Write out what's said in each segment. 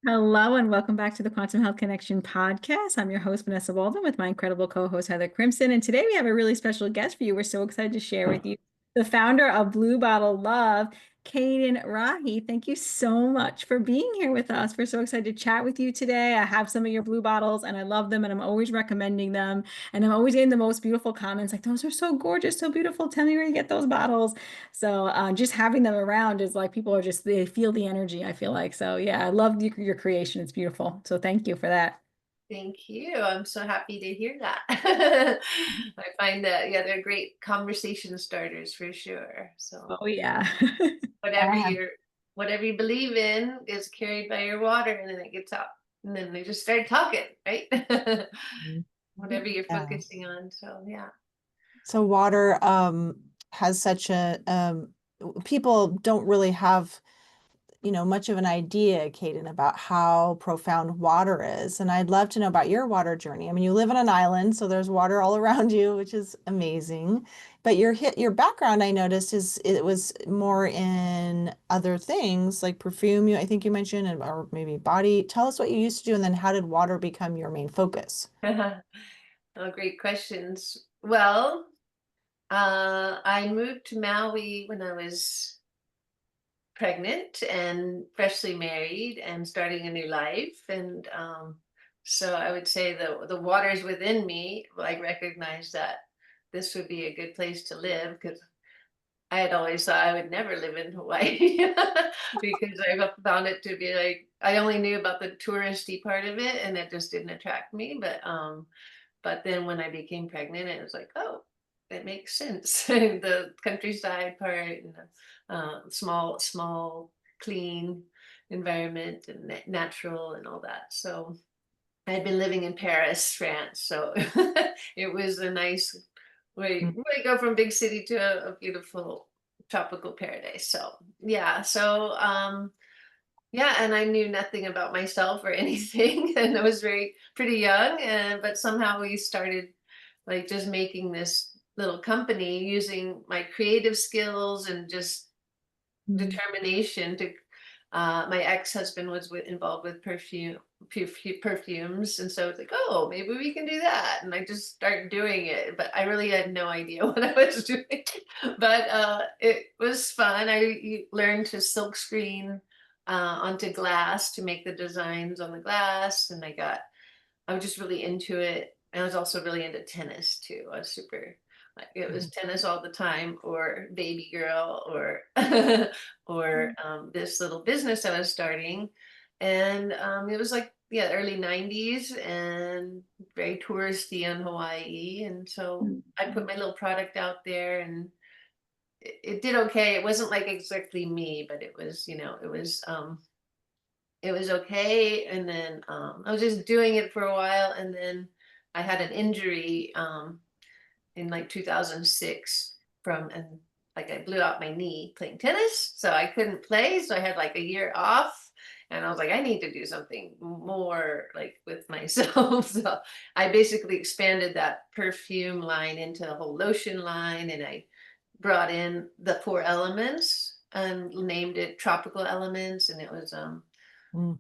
Hello and welcome back to the Quantum Health Connection podcast. I'm your host, Vanessa Walden, with my incredible co-host, Heather Crimson. And today we have a really special guest for you. We're so excited to share with you the founder of Blue Bottle Love, Kayden Radhe. Thank you so much for being here with us. We're so excited to chat with you today. I have some of your blue bottles and I love them and I'm always recommending them. And I'm always getting the most beautiful comments like, those are so gorgeous, so beautiful. Tell me where you get those bottles. So just having them around is like people are just, they feel the energy, I feel like. So yeah, I love your creation. It's beautiful. So thank you for that. Thank you. I'm so happy to hear that. I find that, yeah, they're great conversation starters for sure. So Oh yeah. whatever I have. you're, whatever you believe in is carried by your water and then it gets out. And then they just start talking, right? Whatever you're Yeah. focusing on. So yeah. So water has such a people don't really have, much of an idea, Kayden, about how profound water is. And I'd love to know about your water journey. I mean, you live on an island, so there's water all around you, which is amazing. But your background, I noticed, is it was more in other things like perfume, I think you mentioned, or maybe body. Tell us what you used to do, and then how did water become your main focus? Oh, great questions. Well, I moved to Maui when I was pregnant and freshly married and starting a new life. And so I would say the waters within me, like recognized that this would be a good place to live because I had always thought I would never live in Hawaii because I found it to be like I only knew about the touristy part of it and it just didn't attract me. But then when I became pregnant, it was like, oh, it makes sense. The countryside part and the small, clean environment and natural and all that. So I had been living in Paris, France. So it was a nice way to go from big city to a beautiful tropical paradise. So yeah, yeah, and I knew nothing about myself or anything, and I was pretty young, and but somehow we started like just making this little company using my creative skills and just Mhm. determination to. My ex-husband was involved with perfumes, and so it's like, oh, maybe we can do that, and I just started doing it, but I really had no idea what I was doing. But it was fun. I learned to silk screen onto glass to make the designs on the glass, and I was just really into it. And I was also really into tennis too. I was super like it was tennis all the time, or baby girl, or or this little business I was starting, and it was like yeah, early '90s and very touristy in Hawaii, and so I put my little product out there, and it did okay. It wasn't like exactly me, but it was it was okay. And then I was just doing it for a while, and then I had an injury in like 2006 from and like I blew out my knee playing tennis, so I couldn't play. So I had like a year off, and I was like, I need to do something more like with myself. So I basically expanded that perfume line into a whole lotion line, and I brought in the four elements and named it tropical elements, and it was Mm,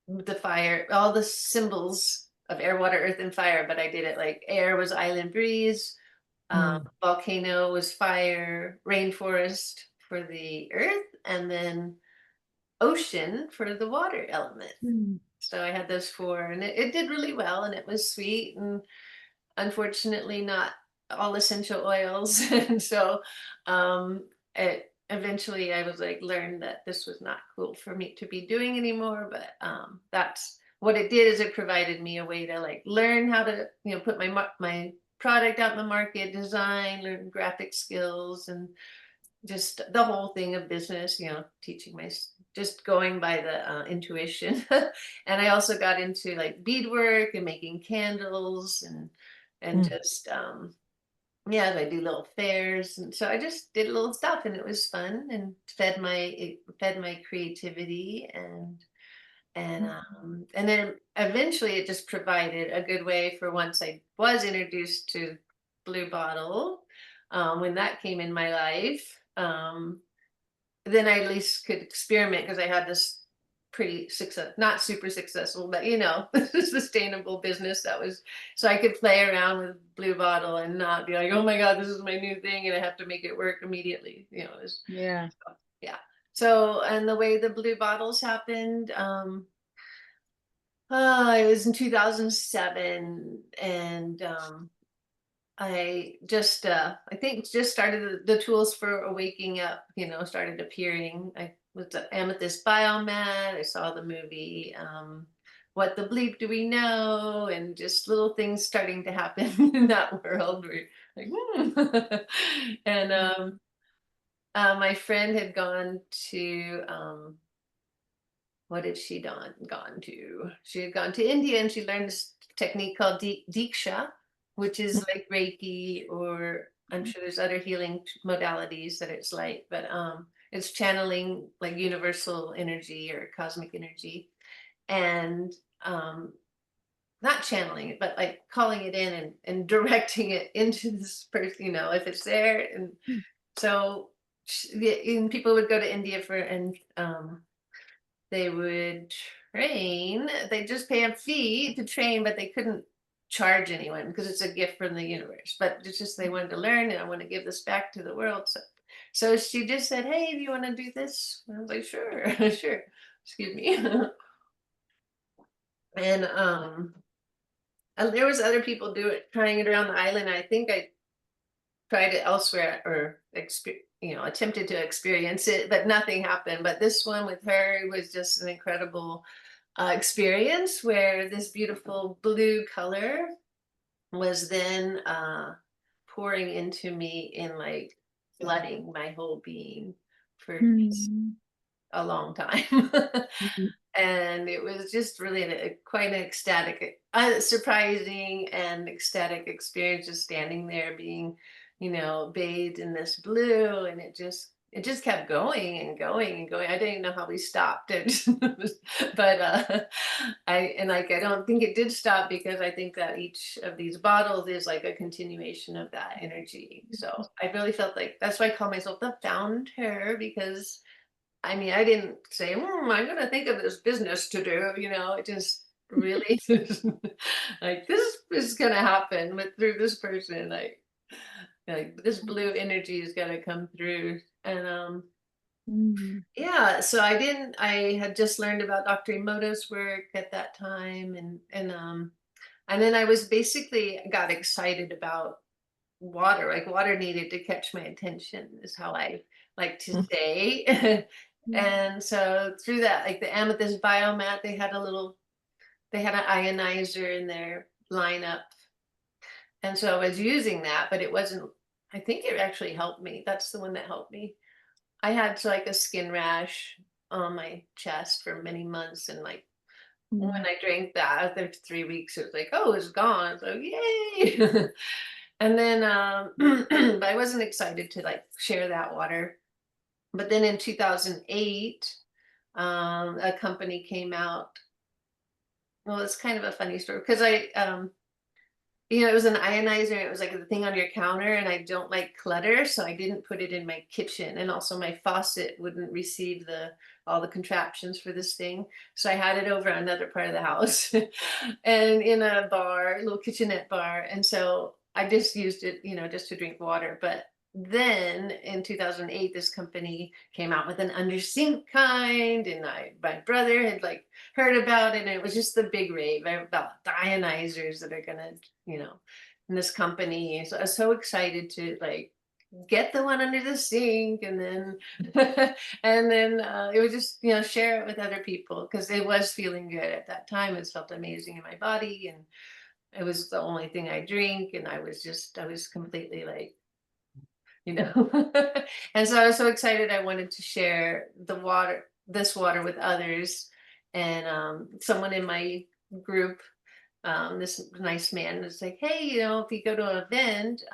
the fire, all the symbols of air, water, earth, and fire. But I did it like air was island breeze, mm, volcano was fire, rainforest for the earth, and then ocean for the water element. Mhm. So I had those four, and it did really well, and it was sweet, and unfortunately not all essential oils. And so it eventually I was like learned that this was not cool for me to be doing anymore. But that's what it did, is it provided me a way to like learn how to put my product out in the market, design, learn graphic skills, and just the whole thing of business, teaching just going by the intuition. And I also got into like beadwork and making candles, and mm, just yeah, I do little fairs, and so I just did little stuff, and it was fun and it fed my creativity, and then eventually it just provided a good way for once I was introduced to Blue Bottle, when that came in my life, then I at least could experiment because I had this pretty not super successful, but sustainable business. That was, so I could play around with Blue Bottle and not be like, oh my God, this is my new thing and I have to make it work immediately. Yeah. Yeah. So, and the way the Blue Bottles happened, it was in 2007, and I think just started the tools for waking up, started appearing. I was the Amethyst Biomat. I saw the movie, What the Bleep Do We Know? And just little things starting to happen in that world. We're like, and my friend had gone to, what had she gone to? She had gone to India and she learned this technique called Diksha, which is like Reiki, or I'm sure there's other healing modalities that it's like, but it's channeling like universal energy or cosmic energy, and not channeling it, but like calling it in and directing it into this person, if it's there. And so and people would go to India and they would train. They just pay a fee to train, but they couldn't charge anyone because it's a gift from the universe. But it's just they wanted to learn, and I want to give this back to the world. So she just said, "Hey, do you want to do this?" And I was like, "Sure, sure." Excuse me. And there was other people trying it around the island. I think I tried it elsewhere, or attempted to experience it, but nothing happened. But this one with her was just an incredible experience, where this beautiful blue color was then pouring into me in like flooding my whole being for a long time. And it was just really quite an ecstatic, surprising and ecstatic experience, just standing there being, bathed in this blue, and it just kept going and going and going. I didn't even know how we stopped it, but I don't think it did stop, because I think that each of these bottles is like a continuation of that energy. So I really felt like that's why I call myself the founder, because I mean, I didn't say, I'm going to think of this business to do, it just really like, this is going to happen through this person. Like this blue energy is going to come through. And, yeah, so I had just learned about Dr. Emoto's work at that time. And then I was basically got excited about water. Like water needed to catch my attention, is how I like to say. And so through that, like the Amethyst Biomat, they had an ionizer in their lineup. And so I was using that, but it wasn't, I think it actually helped me. That's the one that helped me. I had like a skin rash on my chest for many months. And like when I drank that after 3 weeks, it was like, oh, it's gone. So yay. And then, but I wasn't excited to like share that water. But then in 2008, a company came out. Well, it's kind of a funny story, because it was an ionizer. It was like the thing on your counter, and I don't like clutter, so I didn't put it in my kitchen. And also my faucet wouldn't receive all the contraptions for this thing. So I had it over another part of the house and in a bar, a little kitchenette bar. And so I just used it, just to drink water. But then in 2008, this company came out with an under sink kind, and my brother had like heard about it, and it was just the big rave about the ionizers that are gonna, in this company. So I was so excited to like get the one under the sink, and then and then it was just share it with other people, because it was feeling good at that time. It felt amazing in my body, and it was the only thing I drink, and I was completely like, and so I was so excited. I wanted to share this water with others. And someone in my group, this nice man, was like, hey, if you go to an event,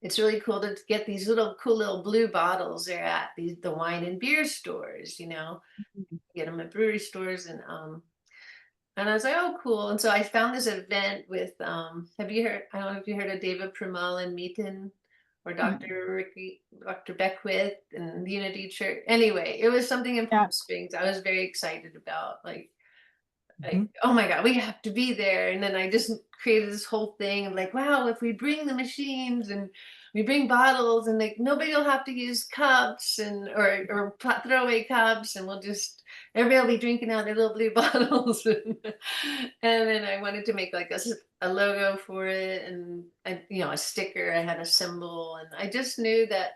it's really cool to get these cool little blue bottles. They're at the wine and beer stores, get them at brewery stores. And I was like, oh, cool. And so I found this event with, have you heard, I don't know if you heard of David Primal and Meaton, or Dr. Beckwith and Unity Church. Anyway, it was something in Yeah. Palm Springs I was very excited about. Mhm. Oh my God, we have to be there. And then I just created this whole thing of like, wow, if we bring the machines and we bring bottles and like nobody will have to use cups and or throw away cups, and everybody will be drinking out of their little blue bottles. And then I wanted to make like a logo for it, and a sticker. I had a symbol, and I just knew that,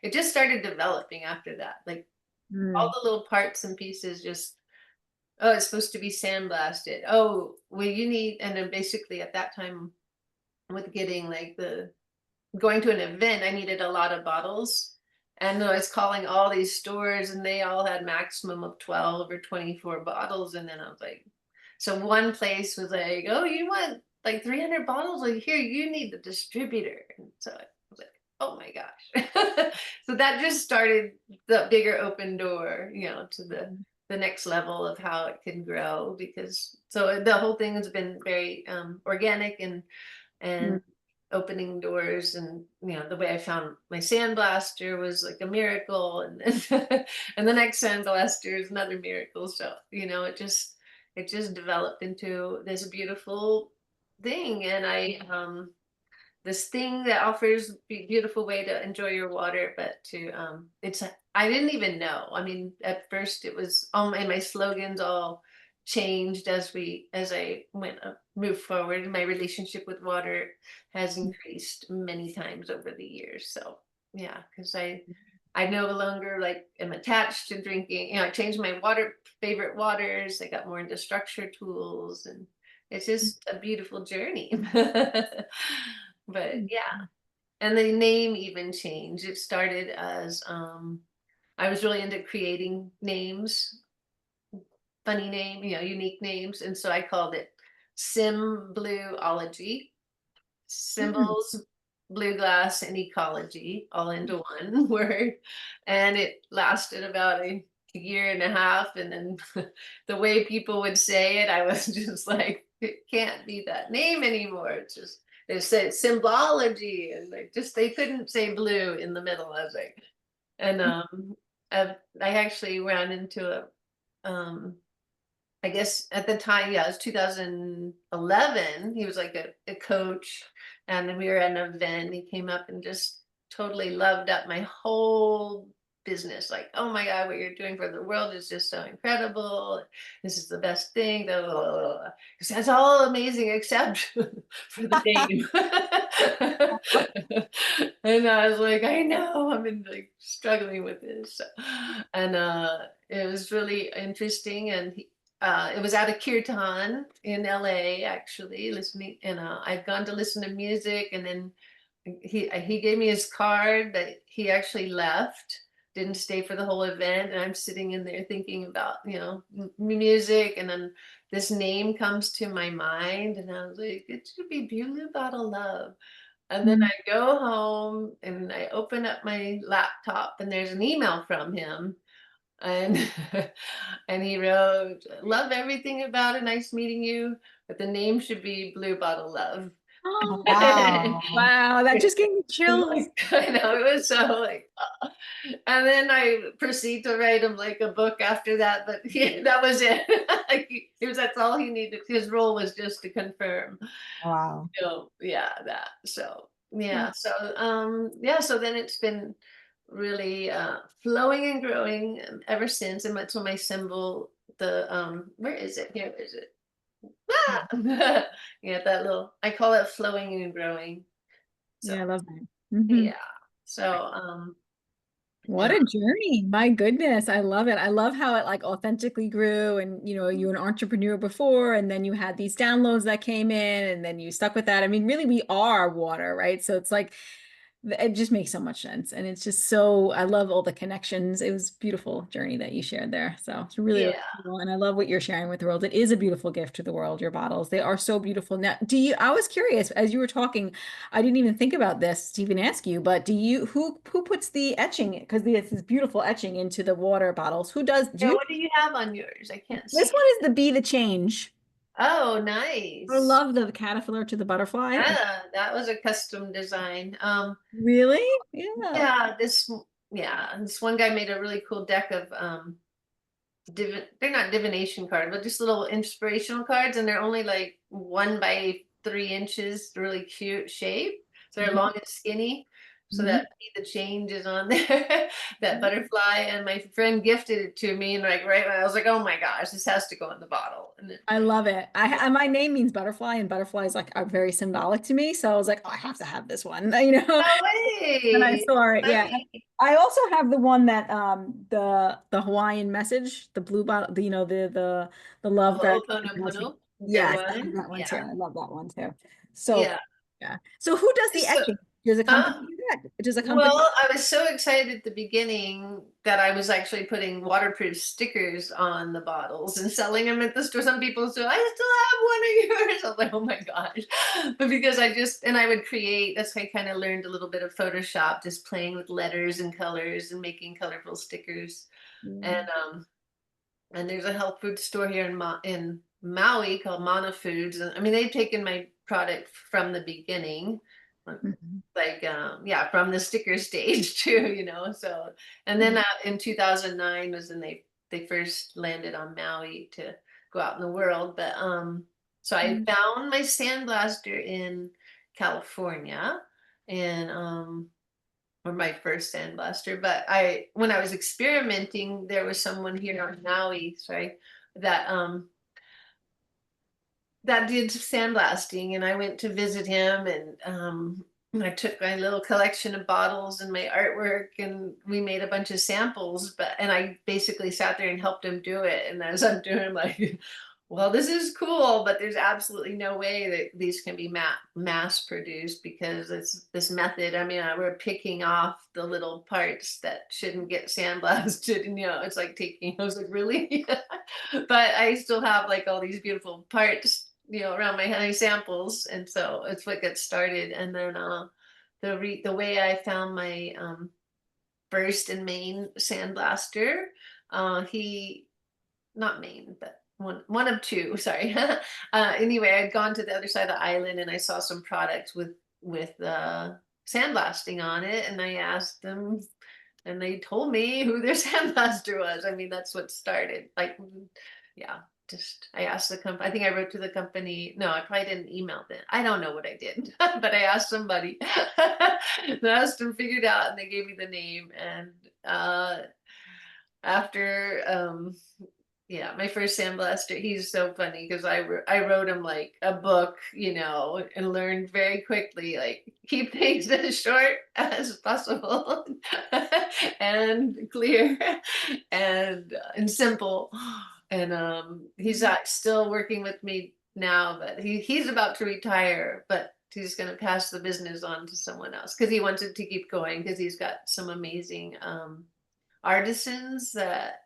it just started developing after that. Like all Mm. the little parts and pieces just, oh, it's supposed to be sandblasted. Oh, well, and then basically at that time with getting like going to an event, I needed a lot of bottles. And I was calling all these stores and they all had maximum of 12 or 24 bottles. And then I was like, so one place was like, oh, you want like 300 bottles? Like, here, you need the distributor. And so I was like, oh my gosh. So that just started the bigger open door, to the next level of how it can grow, because so the whole thing has been very organic and Mm. opening doors. And the way I found my sandblaster was like a miracle, and and the next sandblaster is another miracle. So it just developed into this beautiful thing. And this thing that offers beautiful way to enjoy your water, but I didn't even know. I mean, at first it was and my slogans all changed as I moved forward. My relationship with water has increased many times over the years. So yeah, because I no longer like am attached to drinking. I changed my favorite waters. I got more into structure tools, and it's just a beautiful journey. But yeah, and the name even changed. It started as I was really into creating names, funny name, unique names, and so I called it Sim Blueology, Mm. symbols, blue glass, and ecology all into one word. And it lasted about a year and a half. And then the way people would say it, I was just like, it can't be that name anymore. It's just, they said symbology, and they couldn't say blue in the middle. I was like, and I actually ran into I guess at the time, yeah, it was 2011. He was like a coach, and then we were at an event. He came up and just totally loved up my whole business. Like, oh my God, what you're doing for the world is just so incredible. This is the best thing. Blah, blah, blah, blah. Because that's all amazing except for the name. And I was like, I know, I've been like struggling with this. And it was really interesting. And it was at a kirtan in LA, actually, listening. And I've gone to listen to music, and then he gave me his card, but he actually left, didn't stay for the whole event. And I'm sitting in there thinking about, music. And then this name comes to my mind, and I was like, it should be Blue Bottle Love. And then Mm. I go home and I open up my laptop, and there's an email from him. And and he wrote, love everything about it, nice meeting you, but the name should be Blue Bottle Love. Oh, And wow. Wow, that just gave me chills. I know, it was so like, and then I proceed to write him like a book after that, but that was it. Like, that's all he needed. His role was just to confirm. Wow. Yeah, that. So yeah, so then it's been really flowing and growing ever since. And that's when my symbol, where is it? Here is it. Ah! Yeah, that little, I call it flowing and growing. So Yeah, I love that. Mhm. yeah. So What yeah. a journey. My goodness. I love it. I love how it like authentically grew, and you were an entrepreneur before, and then you had these downloads that came in, and then you stuck with that. I mean, really we are water, right? So it's like it just makes so much sense. And it's just so, I love all the connections. It was a beautiful journey that you shared there. So it's really, really Yeah. cool. And I love what you're sharing with the world. It is a beautiful gift to the world, your bottles. They are so beautiful. Now, I was curious, as you were talking, I didn't even think about this to even ask you, but who puts the etching, because this is beautiful etching into the water bottles. Who does, do Yeah, you, what do you have on yours? I can't this see. one is the Be the Change. Oh, I nice. love the caterpillar to the butterfly. Yeah, that was a custom design. Really? Yeah. Yeah, this one guy made a really cool deck of they're not divination cards, but just little inspirational cards, and they're only like 1 by 3 inches, really cute shape. So they're long and skinny. So Mhm. that Be the Change is on there, that butterfly, and my friend gifted it to me, and like right, I was like, oh my gosh, this has to go in the bottle. And then, I love it. My name means butterfly, and butterflies like are very symbolic to me. So I was like, oh, I have to have this one. no When I way, saw it, yeah. funny. I also have the one that the Hawaiian message, the blue bottle, the love that Ho'oponopono, good yes, I have one. that one too. Yeah, I love that one too. So yeah. yeah. So who does the So, etching? Does a company huh? do that? Does a company? Well, I was so excited at the beginning that I was actually putting waterproof stickers on the bottles and selling them at the store. Some people said, I still have one of yours. I was like, oh my gosh. But because I would create, that's how I kind of learned a little bit of Photoshop, just playing with letters and colors and making colorful stickers. And Mm, there's a health food store here in Maui called Mana Foods. And I mean, they've taken my product from the beginning, mhm, like yeah, from the sticker stage too, So, and then mhm, in 2009 was when they first landed on Maui to go out in the world. But so I mhm, found my sandblaster in California, and or my first sandblaster. But when I was experimenting, there was someone here on Maui, sorry, that that did sandblasting, and I went to visit him, and I took my little collection of bottles and my artwork, and we made a bunch of samples. And I basically sat there and helped him do it. And as I'm doing, I'm like, well, this is cool, but there's absolutely no way that these can be mass produced, because it's this method. I mean, we're picking off the little parts that shouldn't get sandblasted, and it's like taking. I was like, really? But I still have like all these beautiful parts, around my honey samples, and so it's what gets started. And then the way I found my first and main sandblaster, he not main, but one of two. Sorry. Anyway, I'd gone to the other side of the island, and I saw some products with sandblasting on it, and I asked them, and they told me who their sandblaster was. I mean, that's what started. Like, yeah, just I asked the company. I think I wrote to the company. No, I probably didn't email them. I don't know what I did, but I asked somebody. I asked them, figured out, and they gave me the name. And after yeah, my first sandblaster, he's so funny because I wrote him like a book, and learned very quickly, like, keep things as short as possible and clear and simple. And he's still working with me now, but he's about to retire, but he's going to pass the business on to someone else because he wanted to keep going, because he's got some amazing artisans that,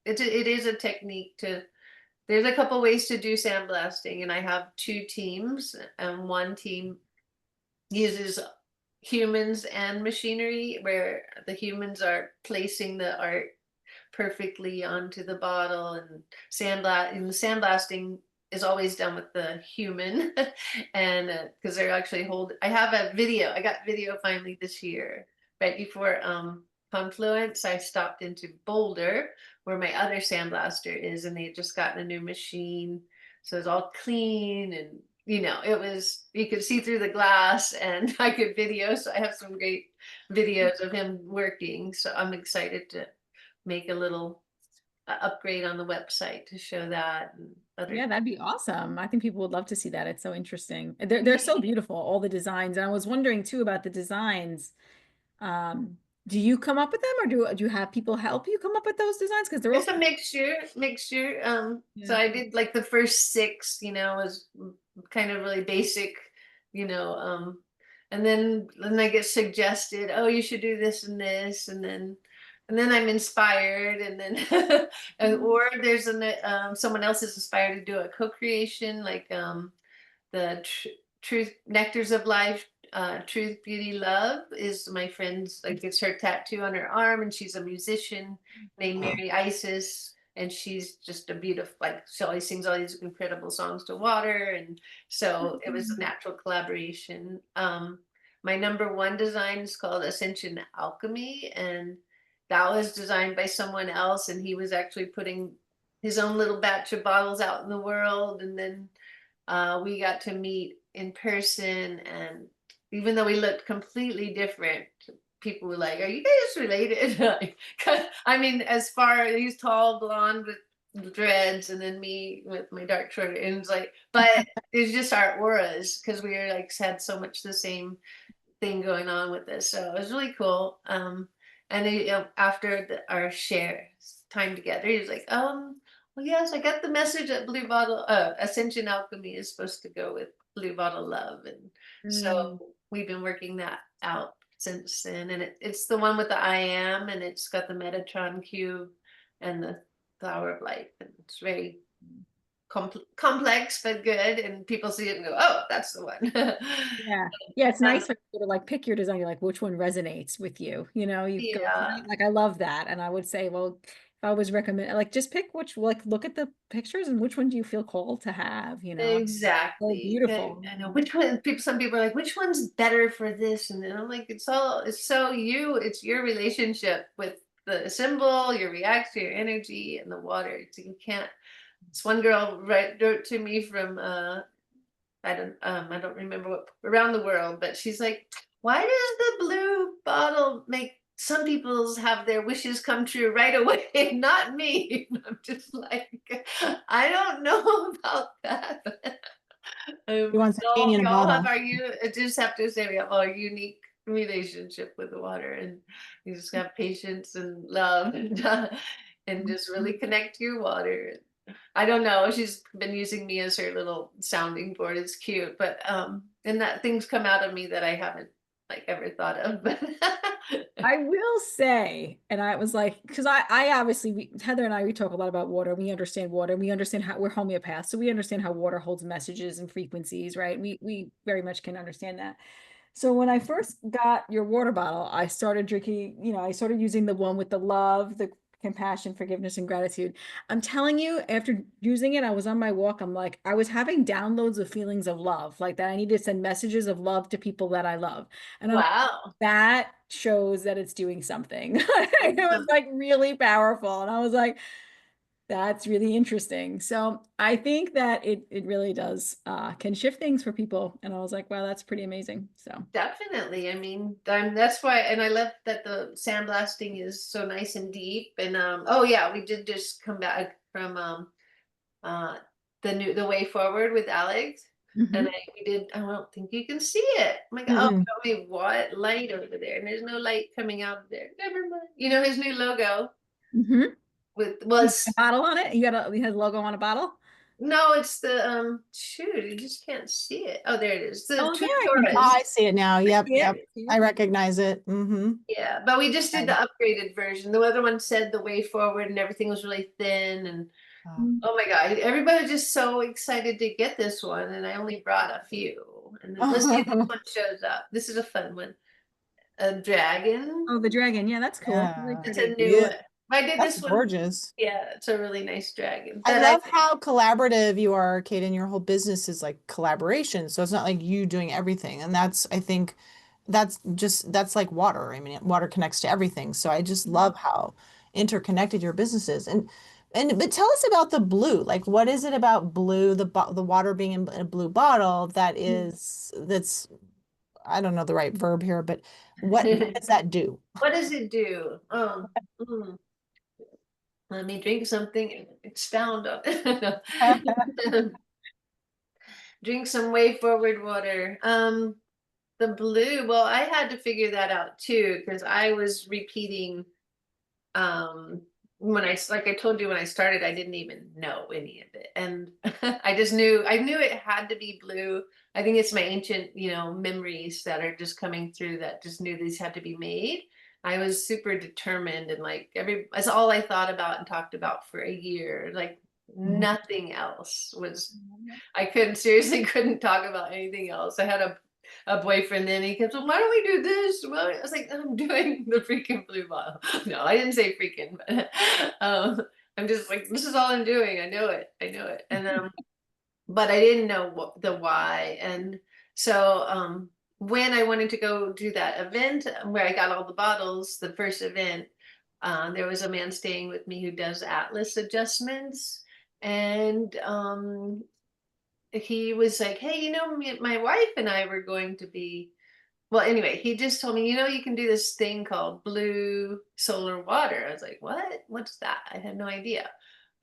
it is a technique to. There's a couple ways to do sandblasting, and I have two teams, and one team uses humans and machinery, where the humans are placing the art perfectly onto the bottle, and sandblasting is always done with the human. And because they're actually I got video finally this year, right before Confluence. I stopped into Boulder, where my other sandblaster is, and they had just gotten a new machine, so it's all clean, and you could see through the glass, and I could video. So I have some great videos of him working, so I'm excited to make a little upgrade on the website to show that, and other. yeah, that'd be awesome. I think people would love to see that. It's so interesting. They're so beautiful, all the designs. And I was wondering too about the designs. Um, do you come up with them, or do you have people help you come up with those designs? Because they're It's also a mixture. So yeah. I did like the first six, was kind of really basic, you know, um, and then I get suggested, oh, you should do this and this, and then I'm inspired, and then or there's someone else is inspired to do a co-creation, like the truth nectars of life, truth, beauty, love is my friend's, like, it's her tattoo on her arm, and she's a musician named Mary Isis, and she's just a beautiful, like she always sings all these incredible songs to water, and so it was a natural collaboration. My number one design is called Ascension Alchemy, and that was designed by someone else, and he was actually putting his own little batch of bottles out in the world, and then we got to meet in person, and even though we looked completely different, people were like, "Are you guys related?" Like, 'cause, I mean, as far he's tall, blonde with dreads, and then me with my dark short, and it's like, but it's just our auras because we were like had so much the same thing going on with this, so it was really cool. And then, after our share time together, he was like, well, yes, I got the message that Blue Bottle Ascension Alchemy is supposed to go with Blue Bottle Love, and so Mm. we've been working that out since then. And it's the one with the I am, and it's got the Metatron cube and the Flower of Life, and it's very complex but good, and people see it and go, "Oh, that's the one." Yeah. Yeah, it's Um, nice when you sort of like pick your design, you're like, which one resonates with you? You know, you go for yeah, that. Like I love that. And I would say, well, if I was recommend like just pick which like look at the pictures and which one do you feel called to have, you know? So exactly. beautiful. I know which one. People, some people are like, "Which one's better for this?" And then I'm like, it's so you. It's your relationship with the symbol, your reaction, your energy, and the water. So you can't. This one girl wrote to me from I don't remember what around the world, but she's like, why does the blue bottle make some people's have their wishes come true right away, not me? I'm just like, I don't know about that. He wants a genie in We a all have bottle. our I just have to say we have our unique relationship with the water, and you just have patience and love, and just really connect to your water. I don't know. She's been using me as her little sounding board. It's cute, but and that things come out of me that I haven't like ever thought of. But I will say, and I was like, because I obviously, Heather and I, we talk a lot about water. We understand water. We understand how we're homeopaths, so we understand how water holds messages and frequencies, right? We very much can understand that. So when I first got your water bottle, I started drinking, you know, I started using the one with the love, the compassion, forgiveness, and gratitude. I'm telling you, after using it, I was on my walk. I'm like, I was having downloads of feelings of love, like that I need to send messages of love to people that I love. And I'm wow. that shows that it's doing something. It was like really powerful. And I was like, that's really interesting. So I think that it really does can shift things for people. And I was like, wow, that's pretty amazing. So Definitely. I mean, that's why, and I love that the sandblasting is so nice and deep. And oh yeah, we did just come back from uh the way forward with Alex. And mhm. we did, I don't think you can see it. I'm like, oh, Mm-mm. tell me what light over there. And there's no light coming out of there. Never mind. You know, his new logo Mhm. with You got a was bottle on it. You had a logo on a bottle. no, it's the shoot, you just can't see it. Oh, there it is. The Oh, two there I can Oh, Torres. I see it now. Yep, see yep. it. See I it. recognize it. Mm-hmm. Yeah, but we just did the Right. upgraded version. The other one said the way forward and everything was really thin, and Mm. oh my God, everybody was just so excited to get this one, and I only brought a few. And then let's see if this one shows up. This is a fun one. A dragon. Oh, the dragon. Yeah, that's cool. Very Yeah. It's a pretty. new Yeah. one. I did That's this one. gorgeous. Yeah, it's a really nice dragon. I But love how collaborative you are, Kate, and your whole business is like collaboration. So it's not like you doing everything. And that's, I think, that's like water. I mean, water connects to everything. So I just love how interconnected your business is. And but tell us about the blue. Like, what is it about blue, the water being in a blue bottle that that's I don't know the right verb here, but what does that do? what does it do? Mm, let me drink something and expound on it. Drink some way forward water. The blue, well, I had to figure that out too, because I was repeating when like I told you when I started, I didn't even know any of it. And I knew it had to be blue. I think it's my ancient, memories that are just coming through that just knew these had to be made. I was super determined, and like that's all I thought about and talked about for a year. Like nothing else was, I couldn't seriously couldn't talk about anything else. I had a boyfriend then, he kept saying, why don't we do this? Well, I was like, I'm doing the freaking blue bottle. No, I didn't say freaking, but I'm just like, this is all I'm doing. I know it. I know it. And but I didn't know what the why. And so when I wanted to go do that event where I got all the bottles, the first event, there was a man staying with me who does atlas adjustments. And he was like, hey, you know, my wife and I were going to be, well, anyway, he just told me, you know, you can do this thing called blue solar water. I was like, what? What's that? I had no idea.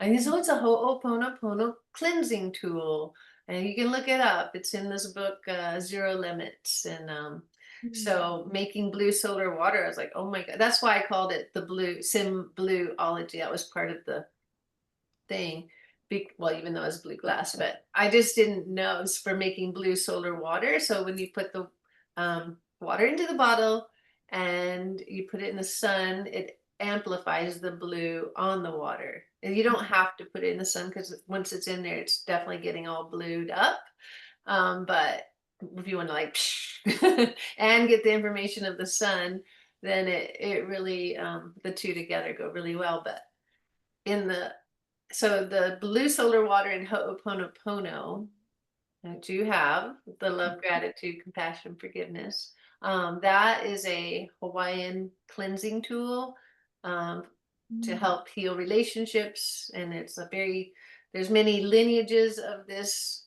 And he said, oh, it's a Ho'oponopono cleansing tool. And you can look it up. It's in this book, Zero Limits. And so making blue solar water, I was like, oh my God. That's why I called it the blue sim blueology. That was part of the thing. Well, even though it's blue glass, but I just didn't know it's for making blue solar water. So when you put the water into the bottle and you put it in the sun, it amplifies the blue on the water. And you don't have to put it in the sun because once it's in there, it's definitely getting all blued up. But if you want to like and get the information of the sun, then it really the two together go really well. But in the so the blue solar water in Ho'oponopono that you have, the love, gratitude, compassion, forgiveness. That is a Hawaiian cleansing tool to help heal relationships. And it's there's many lineages of this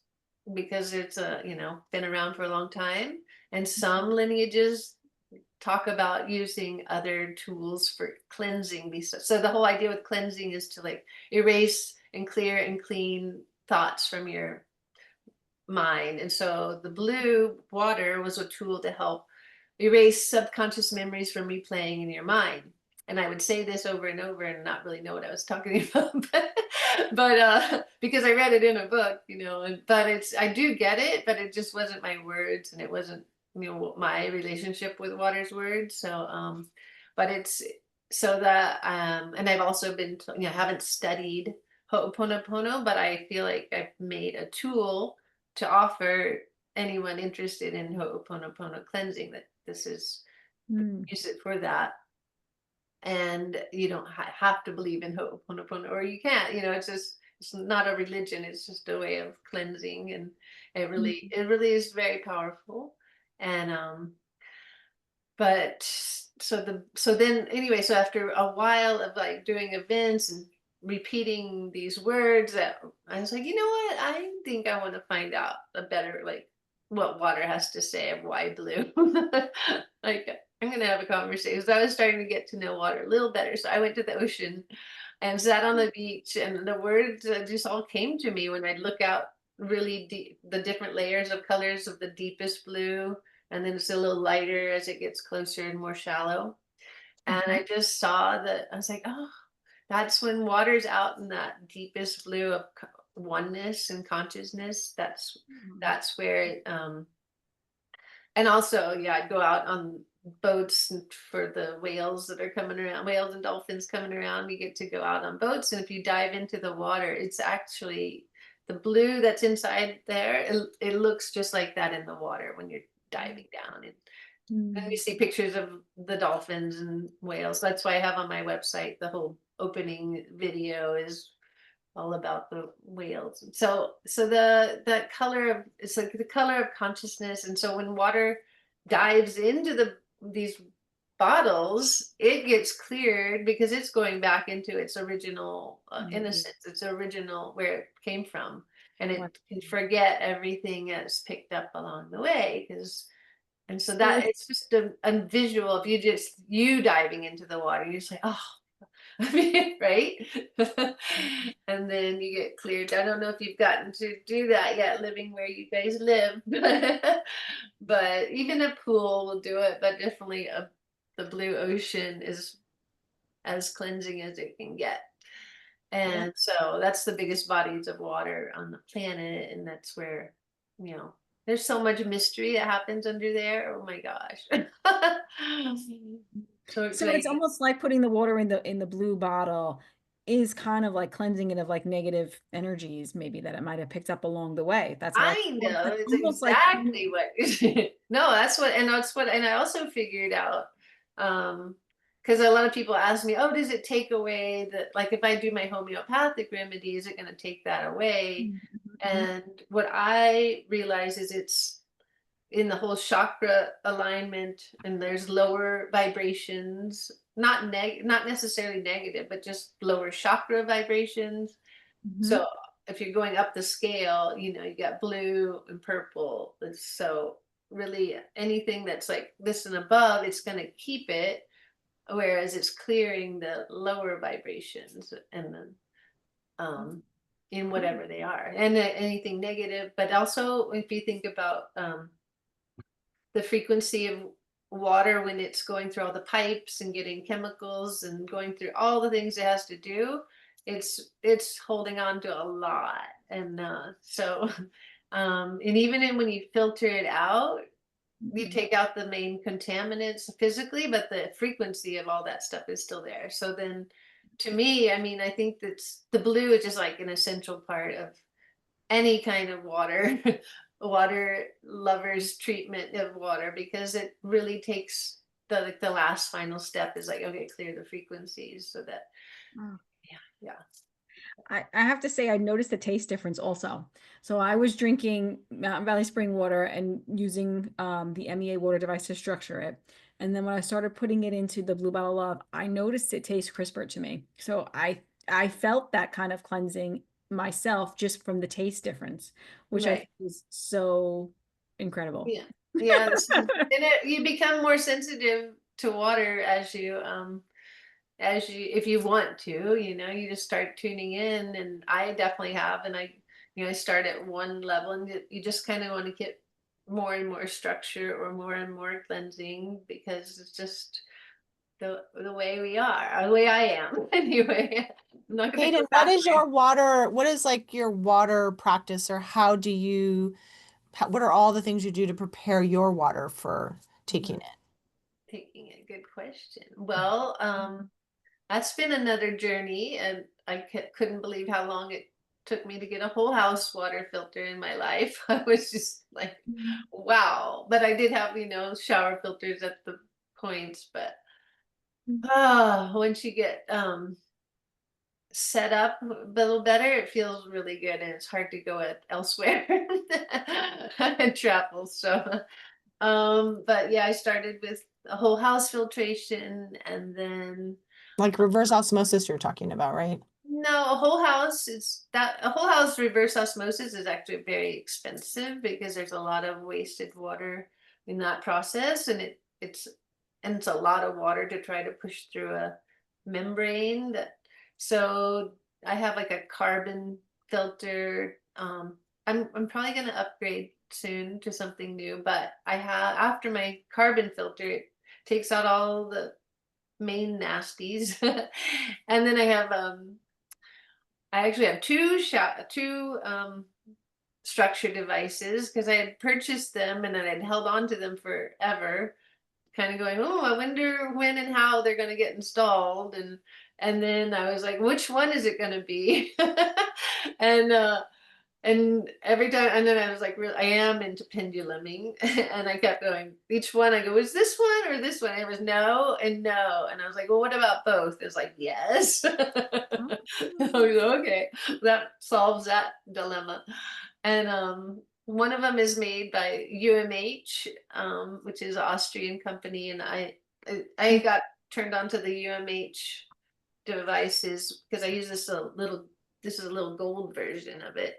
because it's been around for a long time. And some lineages talk about using other tools for cleansing these. So the whole idea with cleansing is to like erase and clear and clean thoughts from your mind. And so the blue water was a tool to help erase subconscious memories from replaying in your mind. And I would say this over and over and not really know what I was talking about, but because I read it in a book, but I do get it, but it just wasn't my words and it wasn't, my relationship with water's words. So, but it's so that, and I've also been, haven't studied Ho'oponopono, but I feel like I've made a tool to offer anyone interested in Ho'oponopono cleansing that this is use it for that. And you don't have to believe in Ho'oponopono, or you can't, it's not a religion, it's just a way of cleansing. And it really is very powerful. And but so then anyway, so after a while of like doing events and repeating these words, that I was like, you know what, I think I want to find out a better, like, what water has to say of why blue. Like, I'm gonna have a conversation. So I was starting to get to know water a little better. So I went to the ocean and sat on the beach, and the words just all came to me when I'd look out really deep, the different layers of colors of the deepest blue, and then it's a little lighter as it gets closer and more shallow. And I just saw that, I was like, oh, that's when water's out in that deepest blue of oneness and consciousness. That's where it, and also, yeah, I'd go out on boats for the whales that are coming around, whales and dolphins coming around. You get to go out on boats, and if you dive into the water, it's actually the blue that's inside there. It looks just like that in the water when you're diving down. And you see pictures of the dolphins and whales. That's why I have on my website the whole opening video is all about the whales. So the color of, it's like the color of consciousness. And so when water dives into these bottles, it gets cleared because it's going back into its original innocence, its original where it came from, and it can forget everything that's picked up along the way. And so that it's just a visual of you diving into the water. You're just like, oh, right? And then you get cleared. I don't know if you've gotten to do that yet, living where you guys live, but even a pool will do it. But definitely the blue ocean is as cleansing as it can get. And so that's the biggest bodies of water on the planet. And that's where, there's so much mystery that happens under there. Oh my gosh. So it's almost like putting the water in the blue bottle is kind of like cleansing it of like negative energies, maybe that it might have picked up along the way. That's what I know. It's almost exactly what. No, that's what, and I also figured out. because a lot of people ask me, oh, does it take away the, like if I do my homeopathic remedy, is it going to take that away? Mhm. And what I realize is it's in the whole chakra alignment, and there's lower vibrations, not necessarily negative, but just lower chakra vibrations. Mhm. So if you're going up the scale, you know, you got blue and purple. So really anything that's like this and above, it's going to keep it, whereas it's clearing the lower vibrations and then in Cool. whatever they are, and anything negative. But also if you think about the frequency of water when it's going through all the pipes and getting chemicals and going through all the things it has to do, it's holding on to a lot. And so and even when you filter it out, you Mhm. take out the main contaminants physically, but the frequency of all that stuff is still there. So then to me, I mean, I think that's the blue is just like an essential part of any kind of water water lovers treatment of water, because it really takes the, like the last final step is like, okay, clear the frequencies so that, Wow. yeah, yeah. I have to say, I noticed the taste difference also. So I was drinking Mountain Valley spring water and using the MEA water device to structure it. And then when I started putting it into the Blue Bottle Love, I noticed it tastes crisper to me. So I felt that kind of cleansing myself just from the taste difference, which I Right. think is so incredible. Yeah, yeah, and you become more sensitive to water as you, if you want to, you know, you just start tuning in. And I definitely have. And I, you know, I start at one level, and you just kind of want to get more and more structure or more and more cleansing, because it's just the way we are, the way I am anyway. I'm not going to go Kayden, back. what is like your water practice, or how do you, what are all the things you do to prepare your water for taking Mhm. it? Taking a good question. Well, that's been another journey, and I couldn't believe how long it took me to get a whole house water filter in my life. I was just like, Mhm. wow. But I did have, you know, shower filters at the points. But Mhm. once you get set up a little better, it feels really good, and it's hard to go elsewhere and travel. So but yeah, I started with a whole house filtration, and then Like reverse osmosis you're talking about, right? no, a whole house is that a whole house reverse osmosis is actually very expensive, because there's a lot of wasted water in that process, and it's a lot of water to try to push through a membrane. That so I have like a carbon filter. I'm probably gonna upgrade soon to something new, but I have, after my carbon filter, it takes out all the main nasties. And then I actually have two structure devices, because I had purchased them and then I'd held on to them forever, kind of going, oh, I wonder when and how they're going to get installed. And then I was like, which one is it going to be? and and every time, and then I was like, I am into penduluming, and I kept going. Each one, I go, is this one or this one? And it was no and no, and I was like, well, what about both? It's like yes. I was Oh. like, okay, that solves that dilemma. And one of them is made by UMH, which is an Austrian company, and I got turned on to the UMH devices because I use this is a little gold version of it,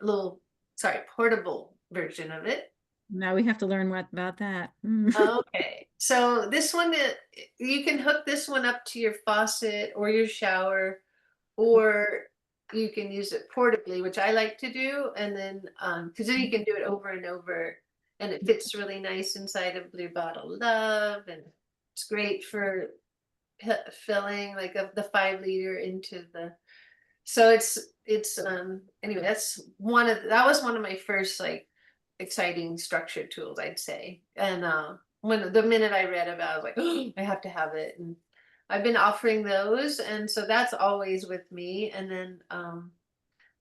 sorry, portable version of it. Now we have to learn what about that. Mm. Okay, so this one, you can hook this one up to your faucet or your shower, or you can use it portably, which I like to do. And then because then you can do it over and over, and it fits really nice inside of Blue Bottle Love, and it's great for filling like the 5 liter into the, so it's anyway, that was one of my first like exciting structure tools, I'd say. And when the minute I read about it, I was like, oh, I have to have it. And I've been offering those, and so that's always with me. And then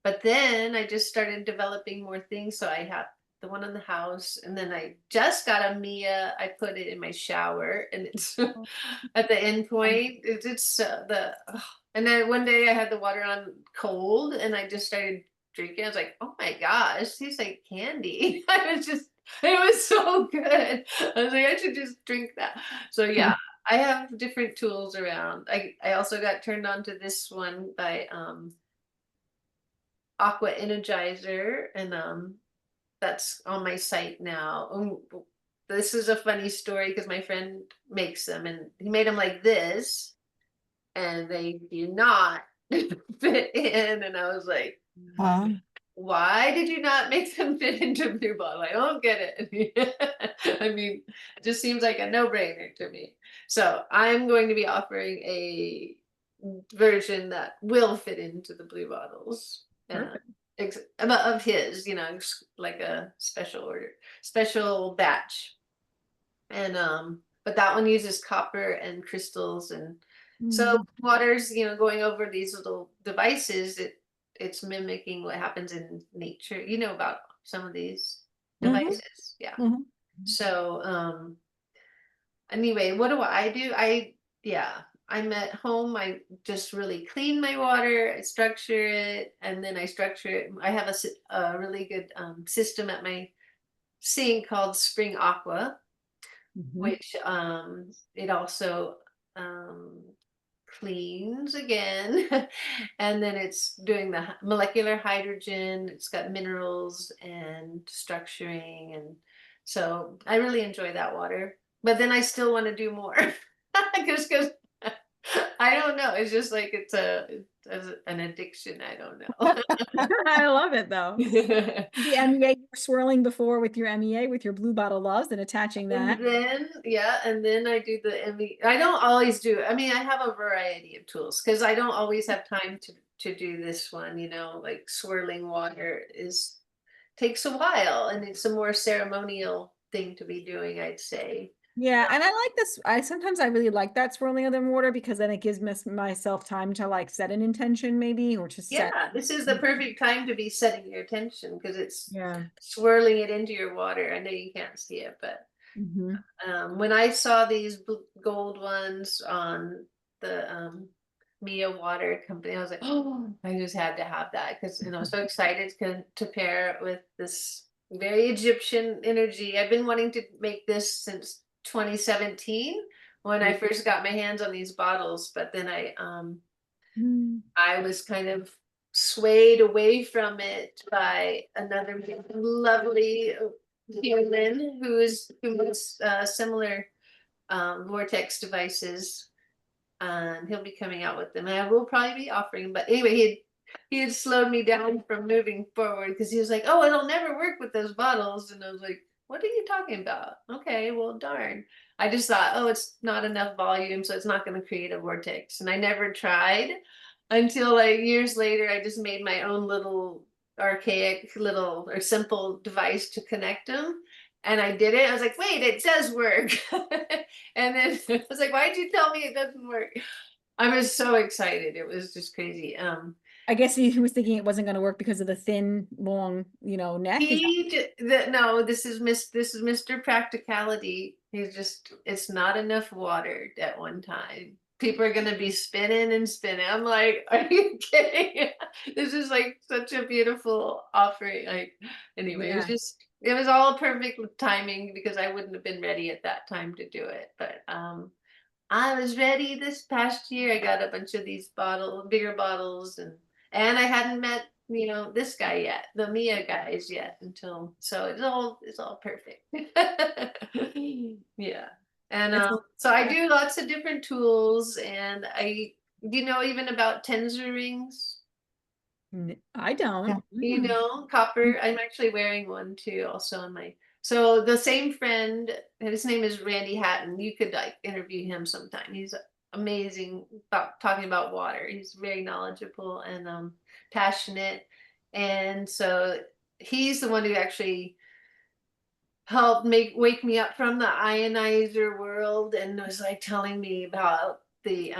but then I just started developing more things, so I have the one in the house, and then I just got a Mia. I put it in my shower, and it's at the end point. It's and then one day I had the water on cold, and I just started drinking. I was like, oh my gosh, it tastes like candy. It was so good. I was like, I should just drink that. So yeah, I have different tools around. I also got turned on to this one by Aqua Energizer, and that's on my site now. This is a funny story because my friend makes them, and he made them like this, and they do not fit in. And I was like, why did you not make them fit into a blue bottle? I don't get it. I mean, it just seems like a no-brainer to me. So I'm going to be offering a version that will fit into the blue bottles. Of his, like a special order, special batch. And but that one uses copper and crystals, and so water's, going over these little devices, it's mimicking what happens in nature. You know about some of these devices. Yeah. So anyway, what do? I'm at home. I just really clean my water, I structure it, and then I structure it. I have a really good system at my sink called Spring Aqua, which it also cleans again. And then it's doing the molecular hydrogen, it's got minerals and structuring, and so I really enjoy that water. But then I still want to do more because I don't know. It's just like it's an addiction. I don't know. I love it though. The MEA you were swirling before with your MEA with your Blue Bottle Loves and attaching that. And then I do the MEA. I don't always do it. I mean, I have a variety of tools because I don't always have time to do this one. Like swirling water takes a while, and it's a more ceremonial thing to be doing, I'd say. Yeah, and I like this. Sometimes I really like that swirling of the water because then it gives myself time to like set an intention maybe, or to set. Yeah, this is the perfect time to be setting your attention because it's Yeah. swirling it into your water. I know you can't see it, but when I saw these gold ones on the Mia Water Company, I was like, oh, I just had to have that because I was so excited to pair it with this very Egyptian energy. I've been wanting to make this since 2017 when I first got my hands on these bottles, but then I was kind of swayed away from it by another lovely human who makes similar vortex devices, and he'll be coming out with them. And I will probably be offering, but anyway, he had slowed me down from moving forward because he was like, "Oh, it'll never work with those bottles," and I was like, "What are you talking about?" Okay, well, darn. I just thought, oh, it's not enough volume, so it's not going to create a vortex, and I never tried until like years later. I just made my own little archaic little or simple device to connect them. And I did it. I was like, wait, it does work. And then I was like, why did you tell me it doesn't work? I was so excited. It was just crazy. I guess he was thinking it wasn't going to work because of the thin, long, neck. No, this is Mr. Practicality. It's not enough water at one time. People are gonna be spinning and spinning. I'm like, are you kidding? This is like such a beautiful offering. Anyway, Yeah. it was all perfect timing because I wouldn't have been ready at that time to do it. But I was ready this past year. I got a bunch of these bigger bottles, and I hadn't met this guy yet, the Mia guys yet, so it's all perfect. Yeah. And so I do lots of different tools, and do you know even about tensor rings? I don't. Copper. I'm actually wearing one too, also on my. So the same friend, his name is Randy Hatton. You could like interview him sometime. He's amazing about talking about water. He's very knowledgeable and passionate, and so he's the one who actually helped wake me up from the ionizer world and was like telling me about the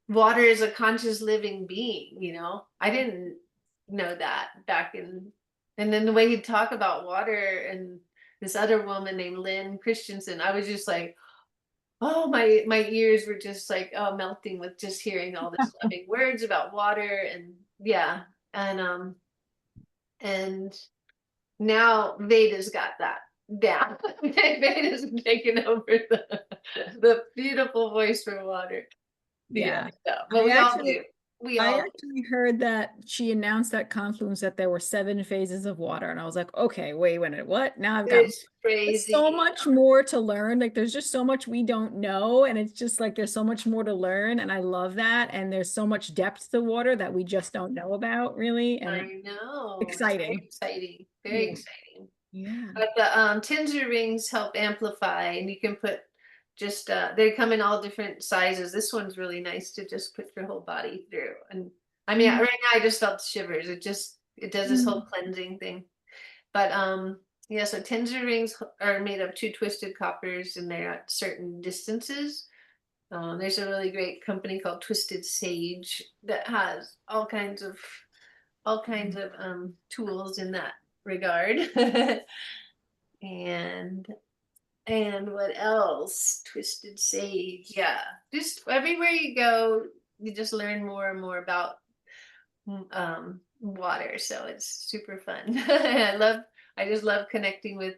water is a conscious living being. I didn't know that back in And then the way he'd talk about water, and this other woman named Lynn Christensen, I was just like, oh, my ears were just like, oh, melting with just hearing all this loving words about water. And yeah, and now Veda's got that down. Veda's taken over the beautiful voice for water. Yeah, Yeah. so, but I we all actually do. We I all actually heard that she announced at Confluence that there were 7 phases of water, and I was like, okay, wait a minute, what? Now I've got It's crazy. so much more to learn. Like, there's just so much we don't know, and it's just like there's so much more to learn, and I love that. And there's so much depth to water that we just don't know about, really, and it's I know. It's very exciting. exciting. Very Yeah. exciting. Yeah. But the tinsel rings help amplify, and you can put just they come in all different sizes. This one's really nice to just put your whole body through. And I mean, Mm, right now I just felt shivers. It does this whole mm. cleansing thing. But yeah, so tinsel rings are made of 2 twisted coppers, and they're at certain distances. There's a really great company called Twisted Sage that has all kinds of tools in that regard. and and what else? Twisted Sage. Yeah. Just everywhere you go, you just learn more and more about water. So it's super fun. I just love connecting with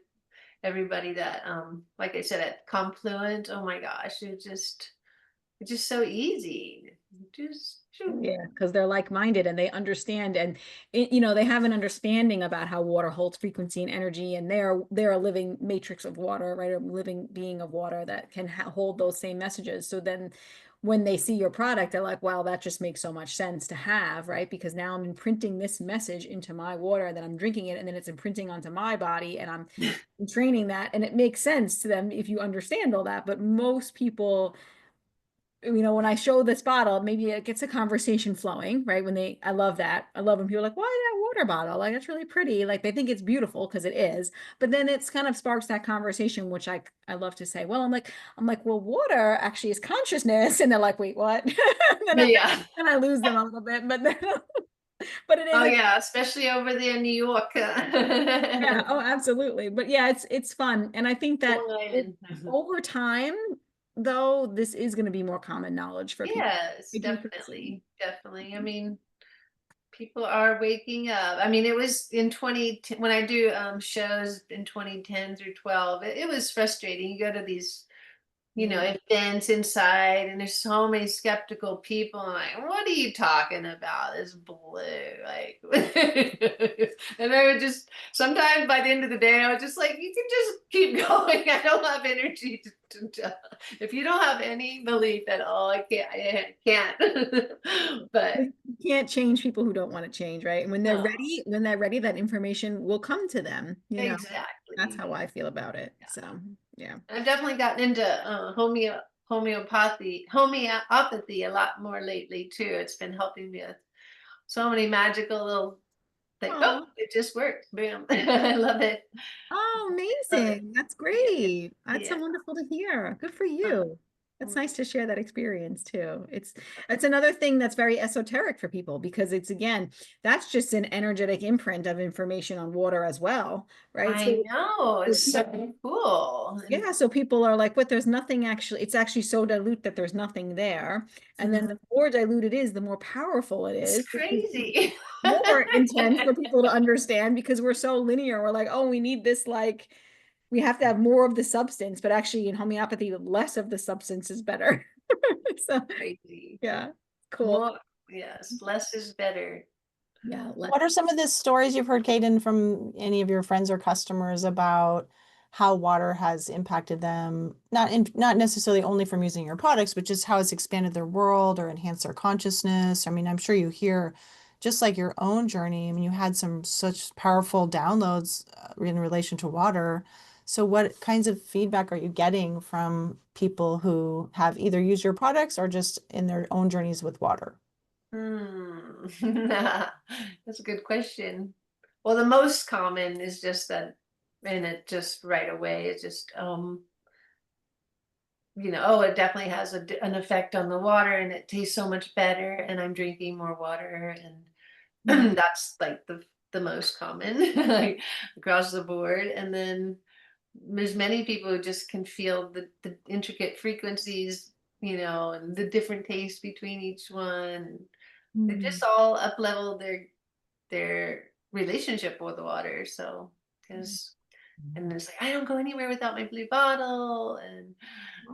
everybody that like I said at Confluent. Oh my gosh, it's just so easy. Just Yeah, because they're like-minded and they understand, and you know, they have an understanding about how water holds frequency and energy, and they're a living matrix of water, right? A living being of water that can hold those same messages. So then when they see your product, they're like, wow, that just makes so much sense to have, right? Because now I'm imprinting this message into my water, and then I'm drinking it, and then it's imprinting onto my body, and I'm training that, and it makes sense to them if you understand all that. But most people, you know, when I show this bottle, maybe it gets a conversation flowing, right? I love that. I love when people are like, why that water bottle? Like, that's really pretty. Like, they think it's beautiful because it is, but then it's kind of sparks that conversation, which I love to say, well, I'm like, well, water actually is consciousness. And they're like, wait, what? yeah. And I lose them a little bit, but then, but it Oh is, yeah, especially over there in New York. yeah, oh, absolutely. But yeah, it's fun. And I think that Long Island. over time, though, this is going to be more common knowledge for people. Yes, I do foresee. definitely. I mean, people are waking up. I mean, it was in 2010 when I do shows in 2010 through 12. It was frustrating. You go to these Yeah. events inside, and there's so many skeptical people. And like, what are you talking about? It's blue, like, and I would just sometimes by the end of the day, I was just like, you can just keep going. I don't have energy to if you don't have any belief at all, I can't. But You can't change people who don't want to change, right? And no, when they're ready, that information will come to them, you know. That's exactly. how I feel about it. So, yeah. I've definitely gotten into homeopathy a lot more lately too. It's been helping me with so many magical little things. Oh, Oh, it just works. Bam. I love it. oh, Love it. amazing. That's Yeah. great. That's Yeah. so wonderful to hear. Good for Uh, you. It's nice to share that experience too. It's another thing that's very esoteric for people because it's again, that's just an energetic imprint of information on water as well, right? I know. So It's so cool. And yeah, so people are like, what, there's nothing actually, it's actually so dilute that there's nothing there. And then the more dilute it is, the more powerful it it's is, which is crazy. more intense for people to understand because we're so linear. We're like, oh, we need this, like, we have to have more of the substance, but actually in homeopathy, less of the substance is better. So Crazy. yeah, cool. More, yes, less is better. Yeah, What are some of the stories you've heard, Kayden, from any of your friends or customers about how water has impacted them? Not necessarily only from using your products, but just how it's expanded their world or enhanced their consciousness. I mean, I'm sure you hear just like your own journey. I mean, you had some such powerful downloads in relation to water. So what kinds of feedback are you getting from people who have either used your products or just in their own journeys with water? That's a good question. Well, the most common is just that, and it just right away, it's just, oh, it definitely has an effect on the water, and it tastes so much better, and I'm drinking more water, yeah. and that's like the most common, like across the board. And then there's many people who just can feel the intricate frequencies, and the different tastes between each one. They just all up level their relationship with the water. So, because and it's like I don't go anywhere without my blue bottle, and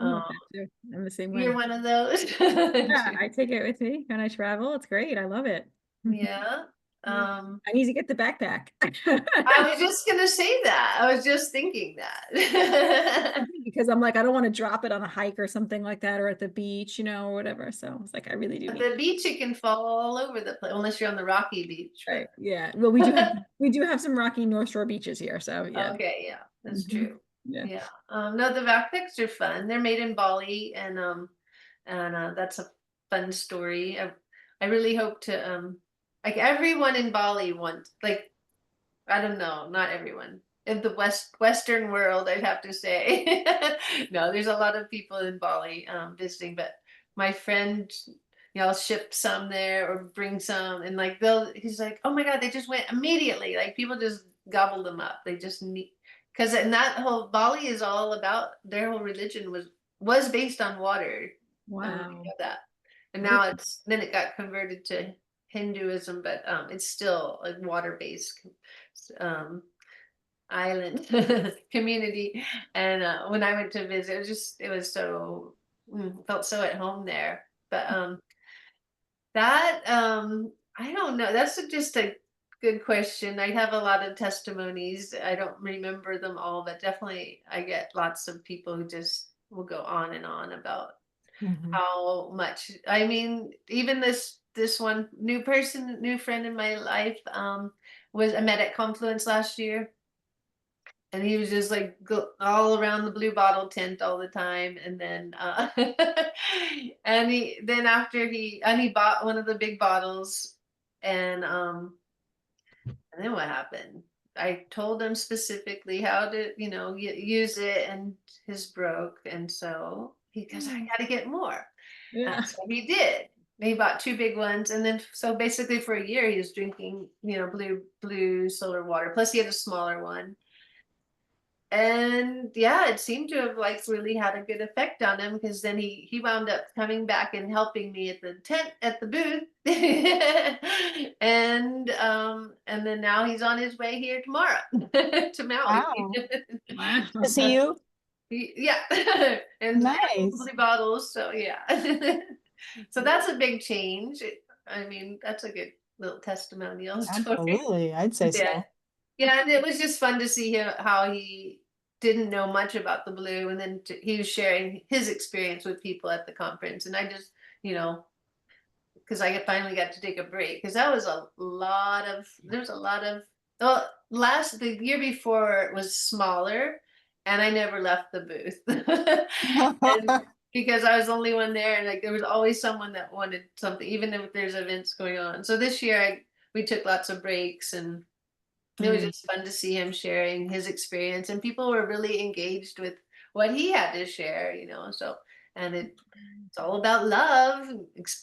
I love that too. I'm the same you're way. one of those. Yeah, I take it with me when I travel. It's great. I love it. Yeah. Yeah. I need to get the backpack. I was just gonna say that. I was just thinking that. Because I'm like, I don't want to drop it on a hike or something like that, or at the beach, or whatever. So I was like, I really do At need. the beach, you can fall all over the place, unless you're on the rocky beach. Right. Yeah. Well, we do have some rocky North Shore beaches here. So yeah. Okay, yeah, that's Mhm. true. Yeah. Yeah. No, the backpacks are fun. They're made in Bali, and that's a fun story. I really hope to like everyone in Bali wants, like, I don't know, not everyone in the Western world, I'd have to say. No, there's a lot of people in Bali visiting, but my friend, I'll ship some there or bring some, and like he's like, oh my God, they just went immediately. Like people just gobbled them up. They just need, because in that whole Bali is all about, their whole religion was based on water. I don't know if you Wow. know that. And What a- now then it got converted to Hinduism, but it's still a water-based um, island community. And when I went to visit, it was so felt so at home there. But that I don't know. That's just a good question. I have a lot of testimonies. I don't remember them all, but definitely I get lots of people who just will go on and on about Mhm. how much. I mean, even this one new friend in my life was I met at Confluence last year, and he was just like all around the blue bottle tent all the time. And then and he bought one of the big bottles. And then what happened, I told him specifically how to use it, and his broke, and so because I got to get more. Yeah. So he did. He bought two big ones, and then so basically for a year he was drinking blue solar water, plus he had a smaller one. And yeah, it seemed to have like really had a good effect on him, because then he wound up coming back and helping me at the tent at the booth. And then now he's on his way here tomorrow to Maui. Wow. Wow. To see you? Yeah. And Nice. blue bottles, so yeah. So that's a big change. I mean, that's a good little testimonial story. Absolutely. I'd say Yeah. so. Yeah, and it was just fun to see him, how he didn't know much about the blue, and then he was sharing his experience with people at the conference, and I just, because I finally got to take a break, because that was there's a lot of, well, the year before it was smaller, and I never left the booth. And because I was the only one there, and like there was always someone that wanted something, even if there's events going on. So this year we took lots of breaks, and it was Mm. just fun to see him sharing his experience, and people were really engaged with what he had to share, so, and it's all about love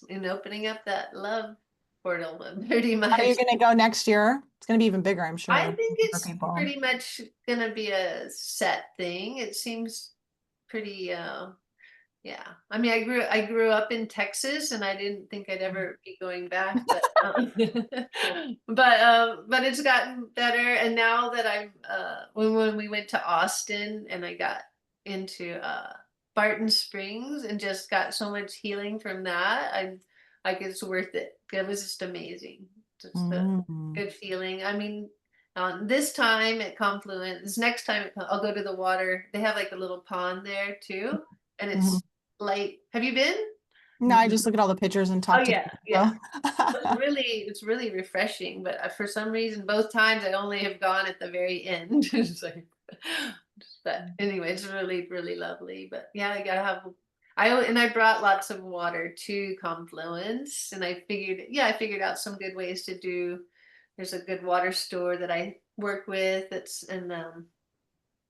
and opening up that love portal, pretty Are you much. going to go next year? It's going to be even bigger, I'm I sure, think for it's people. pretty much gonna be a set thing. It seems pretty yeah. I mean, I grew up in Texas, and I didn't think I'd ever be going back, but but it's gotten better. And now that I'm when we went to Austin, and I got into Barton Springs and just got so much healing from that, I like it's worth it. It was just amazing. Just a Mm. good feeling. I mean, this time at Confluence, next time I'll go to the water. They have like a little pond there too, and Mhm. it's light. Have you been? No, I just look at all the pictures and Oh talk to yeah, yeah. people. It's really refreshing. But for some reason, both times I only have gone at the very end. It's like, but anyway, it's really really lovely. But yeah, I gotta have. I brought lots of water to Confluence, and I figured out some good ways to do. There's a good water store that I work with.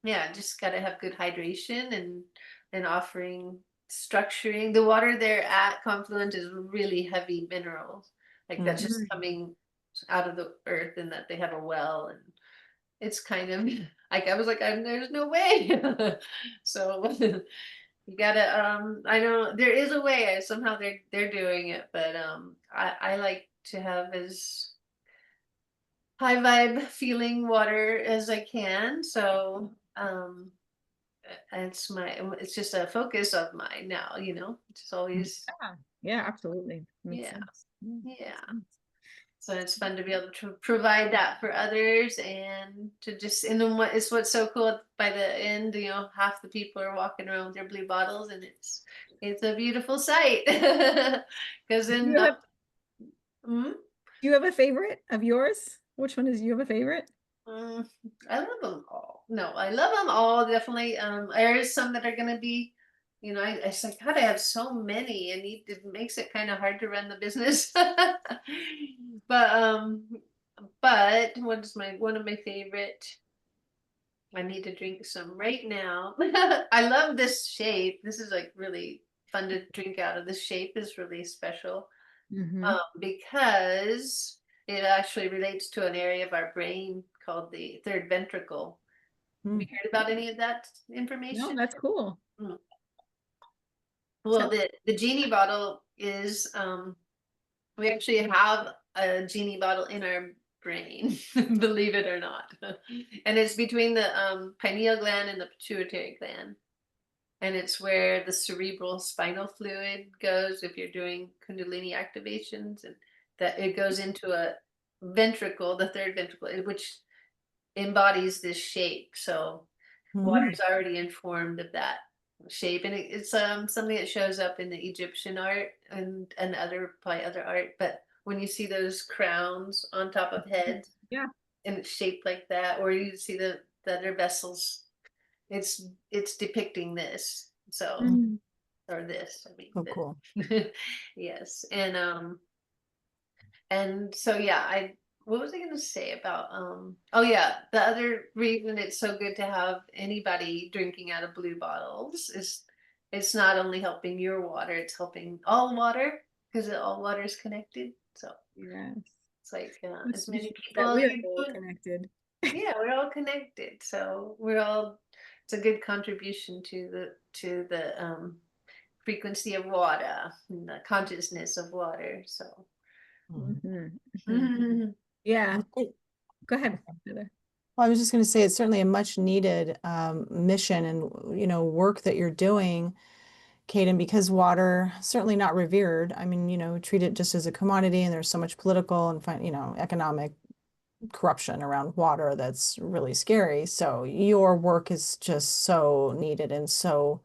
Yeah, just got to have good hydration, and offering structuring. The water there at Confluent is really heavy minerals. Like that's just Mhm. coming. out of the earth, and that they have a well, and it's kind of like I was like, there's no way. So you gotta I know there is a way. Somehow they're doing it, but I like to have as high vibe feeling water as I can. So it's just a focus of mine now, it's always, Yeah, yeah, absolutely. Makes yeah, sense. Yeah, yeah. makes sense. So it's fun to be able to provide that for others, and to just, and then what's so cool by the end, half the people are walking around with their blue bottles, and it's a beautiful sight. Because Do in you have, mm, do you have a favorite of yours? Which one is, you have a favorite? mm, I love them all. No, I love them all, definitely. There is some that are gonna be, I it's like, God, I have so many, and it makes it kind of hard to run the business. But what is one of my favorite? I need to drink some right now. I love this shape. This is like really fun to drink out of. This shape is really special, Mm-hmm. because it actually relates to an area of our brain called the third ventricle. Have you Mm. heard about any of that No, information? that's cool. Mm. So, Well, the genie bottle is, we actually have a genie bottle in our brain, believe it or not. And it's between the pineal gland and the pituitary gland. And it's where the cerebral spinal fluid goes if you're doing Kundalini activations, and that it goes into a ventricle, the third ventricle, which embodies this shape. So Mm. water's already informed of that shape, and it's something that shows up in the Egyptian art, and other art. But when you see those crowns on top of heads, yeah. and it's shaped like that, or you see the other vessels, it's depicting this. So, Mhm. or this, I mean, So cool. this. Yes. And so, yeah, what was I going to say about, oh yeah, the other reason it's so good to have anybody drinking out of blue bottles is it's not only helping your water, it's helping all water, because all water is connected. So Yes. it's like, That's as the many truth, that people we are you all do, connected. yeah, we're all connected. So it's a good contribution to the frequency of water, and the consciousness of water. So Mhm. Mhm, mhm. mhm. Yeah, I think- go ahead, Heather. Well, I was just going to say it's certainly a much needed mission and work that you're doing, Kayden, because water certainly not revered. I mean, treat it just as a commodity, and there's so much political and economic corruption around water that's really scary. So your work is just so needed and so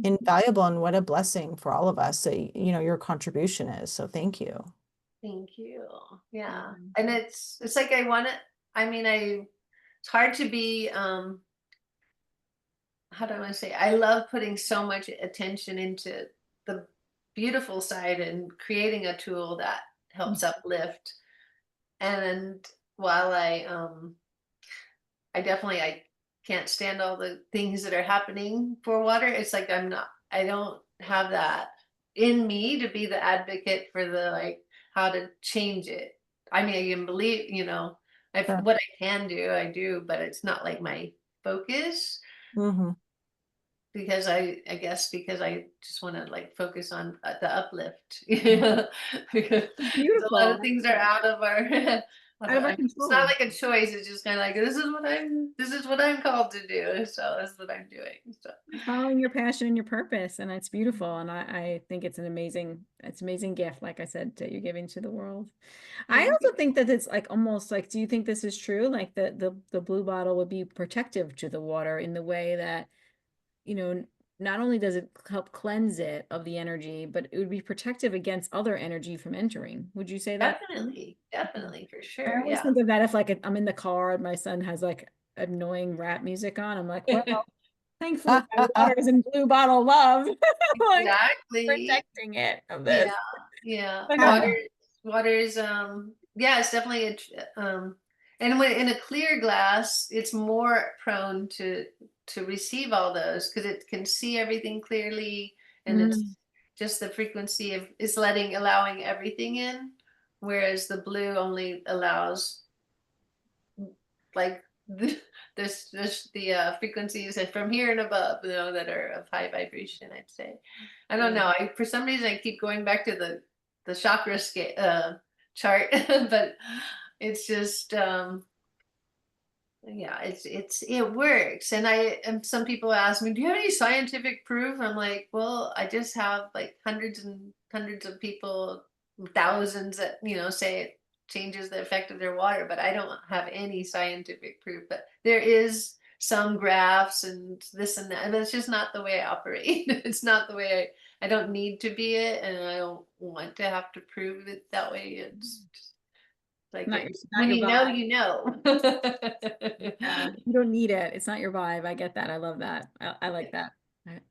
invaluable, and what a blessing for all of us that your contribution is. So thank you. Thank you. Yeah. Yeah. And it's like I want to, I mean, it's hard to be, how do I want to say, I love putting so much attention into the beautiful side and creating a tool that helps uplift. And while I definitely, I can't stand all the things that are happening for water. It's like I don't have that in me to be the advocate for the, like, how to change it. I mean, I can believe, Sure. what I can do, I do, but it's not like my focus, Hmm. because I guess because I just want to like focus on the uplift. Because a lot of Beautiful. things are out of our Out of our it's not control. like a choice, it's just kind of like this is what I'm called to do, so that's what I'm doing. So Following your passion and your purpose, and it's beautiful. And I think it's it's amazing gift, like I said, that you're giving to the world. I thank you. also think that it's like almost like, do you think this is true? Like the blue bottle would be protective to the water in the way that, you know, not only does it help cleanse it of the energy, but it would be protective against other energy from entering. Would you say that? Definitely, for I sure, always yeah. think of that if like I'm in the car and my son has like annoying rap music on. I'm like, well, thankfully my water is in blue bottle love. Like Exactly. protecting it of this. Yeah, yeah. But Water is yeah, it's definitely and when in a clear glass, it's more prone to receive all those, because it can see everything clearly, and it's mm, just the frequency of is allowing everything in. whereas the blue only allows like the frequencies from here and above, that are of high vibration, I'd say. I don't know. For some reason I keep going back to the chakra scale chart, but it's just yeah, it works. And some people ask me, do you have any scientific proof? I'm like, well, I just have like hundreds and hundreds of people, thousands that, say it changes the effect of their water, but I don't have any scientific proof. But there is some graphs and this and that, and it's just not the way I operate. It's not the way I don't need to be it, and I don't want to have to prove it that way. It's just like Not when your you know, vibe. you know. You don't need it. It's not your vibe. I get that. I love that. I like that.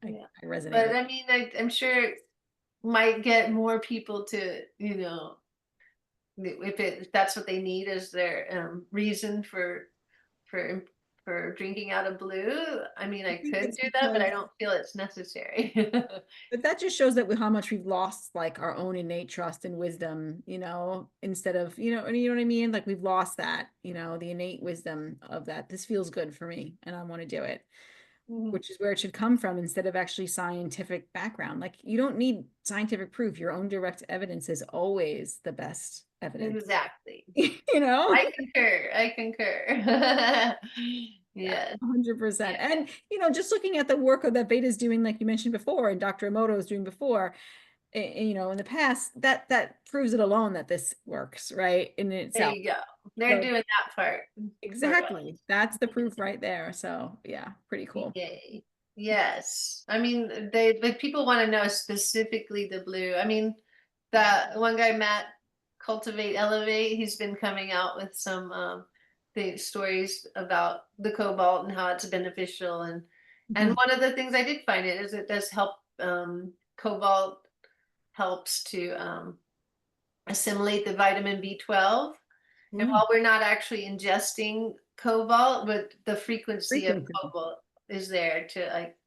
Yeah. I resonate But with I mean, I'm sure it might get more people to, if that's what they need as their reason for for drinking out of blue. I mean, I think could it's do that, but I because, don't feel it's necessary. but that just shows that how much we've lost like our own innate trust and wisdom, instead of, and you know what I mean? Like we've lost that, the innate wisdom of that. This feels good for me and I want to do it, Mhm. which is where it should come from instead of actually scientific background. Like you don't need scientific proof. Your own direct evidence is always the best evidence, Exactly. you know? I concur. I concur. Yeah, Yes. 100%. Yeah. And, just looking at the work that Veda's doing, like you mentioned before, and Dr. Emoto was doing before, in the past, that proves it alone that this works, right? In There itself. you go. They're So doing that part for exactly. That's the proof right there. So yeah, pretty cool. Yay. Yes. I mean, but people want to know specifically the blue. I mean, that one guy, Matt, Cultivate Elevate, he's been coming out with some the stories about the cobalt and how it's beneficial. And Mhm. one of the things I did find it is it does help cobalt helps to assimilate the vitamin B12. And Mm. while we're not actually ingesting cobalt, but the frequency of Frequency. cobalt is there to like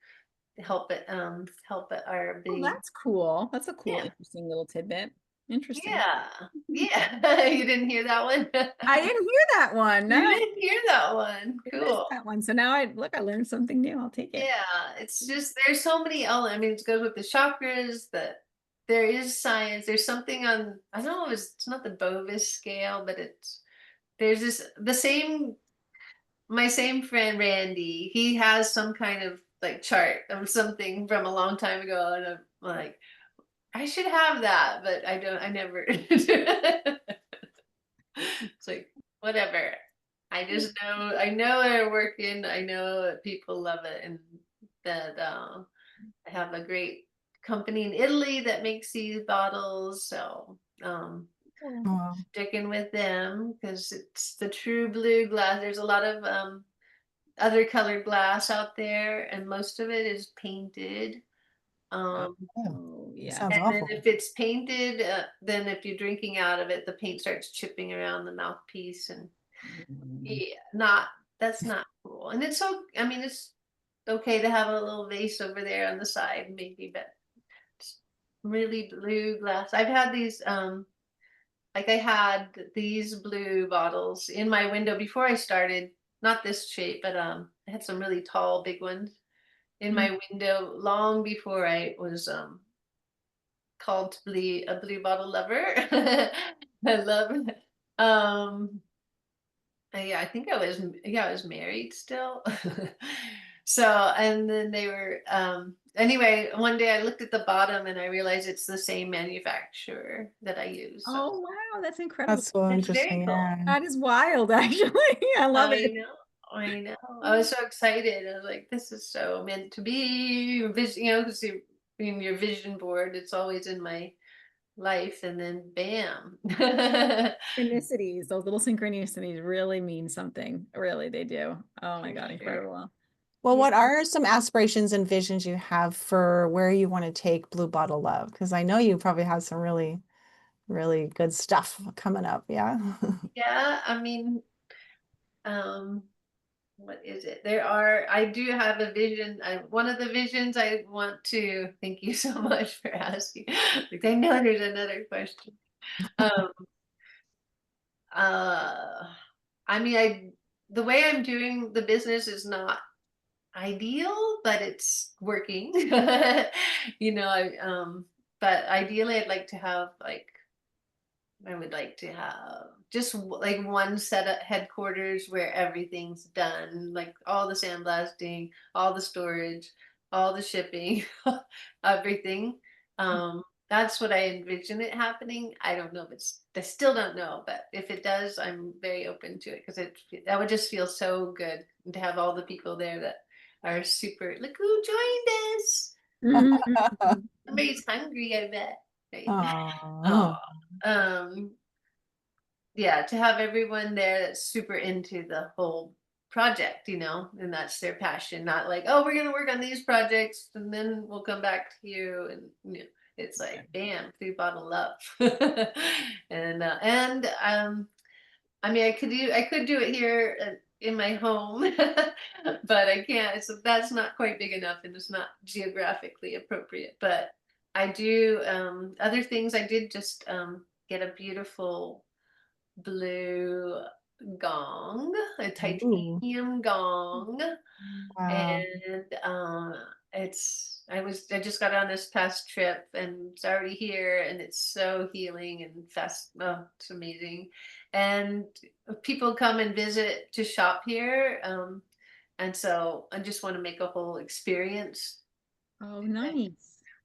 help it our Oh, being. that's cool. That's a cool, Yeah. interesting little tidbit. Interesting. Yeah. Yeah. You didn't hear that one? I didn't hear that one. You No, didn't hear that one. I missed Cool. that one. So now I learned something new. I'll take it. Yeah, it's just there's so many elements. I mean, it goes with the chakras, that there is science. There's something on, I don't know, it's not the Bovis scale, but there's the same, my same friend Randy, he has some kind of like chart of something from a long time ago, and I'm like, I should have that, but I never. It's like, whatever. I know they're working. I know that people love it, and that I have a great company in Italy that makes these bottles. So Cool. Wow. sticking with them because it's the true blue glass. There's a lot of other colored glass out there, and most of it is painted. Um, Oh, Oh, yeah. sounds and then awful. if it's painted, then if you're drinking out of it, the paint starts chipping around the mouthpiece, and Mm. yeah, that's not cool. And it's so, I mean, it's okay to have a little vase over there on the side, maybe, but it's really blue glass. I've had these, like I had these blue bottles in my window before I started, not this shape, but I had some really tall, big ones in my window long before I was called to be a blue bottle lover. I love yeah, I think I was married still. So, and then they were anyway, one day I looked at the bottom and I realized it's the same manufacturer that I use. So Oh, wow. That's incredible. That's so it's very interesting. cool. Yeah. That is wild, actually. I love I it. know. I know. I was so excited. I was like, this is so meant to be. Vision, because in your vision board, it's always in my life, and then bam. Synchronicities, those little synchronicities really mean something. Really, they do. Oh my For God, sure. incredible. Well, Yeah. what are some aspirations and visions you have for where you want to take Blue Bottle Love? Because I know you probably have some really, really good stuff coming up. Yeah. Yeah, I mean, um, what is it? I do have a vision. One of the visions I want to, thank you so much for asking. Like, I know there's another question. Um, I mean, the way I'm doing the business is not ideal, but it's working. You know, but ideally I'd like to have like, I would like to have just like one set of headquarters where everything's done, like all the sandblasting, all the storage, all the shipping, everything. That's what I envision it happening. I don't know if I still don't know, but if it does, I'm very open to it because that would just feel so good to have all the people there that are super, look who joined us. Mhm. Somebody's hungry, I bet. Right? Oh, Oh, um, yeah, to have everyone there that's super into the whole project, you know, and that's their passion, not like, oh, we're gonna work on these projects and then we'll come back to you. And you know, it's like, bam, 3 bottle love. And I mean, I could do it here in my home, but I can't. So that's not quite big enough, and it's not geographically appropriate. But I do other things. I did just get a beautiful blue gong, a ooh, titanium gong, wow. and I just got on this past trip and it's already here and it's so healing and fast. Oh, it's amazing. And people come and visit to shop here. And so I just want to make a whole experience Oh, nice.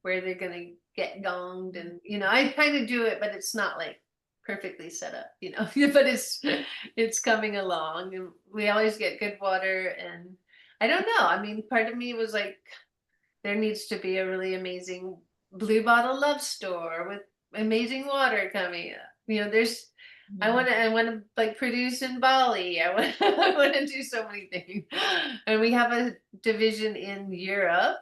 where they're gonna get gonged. And you know, I kind of do it, but it's not like perfectly set up, you know. But it's coming along, and we always get good water. And I don't know, I mean, part of me was like, there needs to be a really amazing Blue Bottle Love store with amazing water coming up, you know. There's Yeah. I want to like produce in Bali. I want to do so many things. And we have a division in Europe.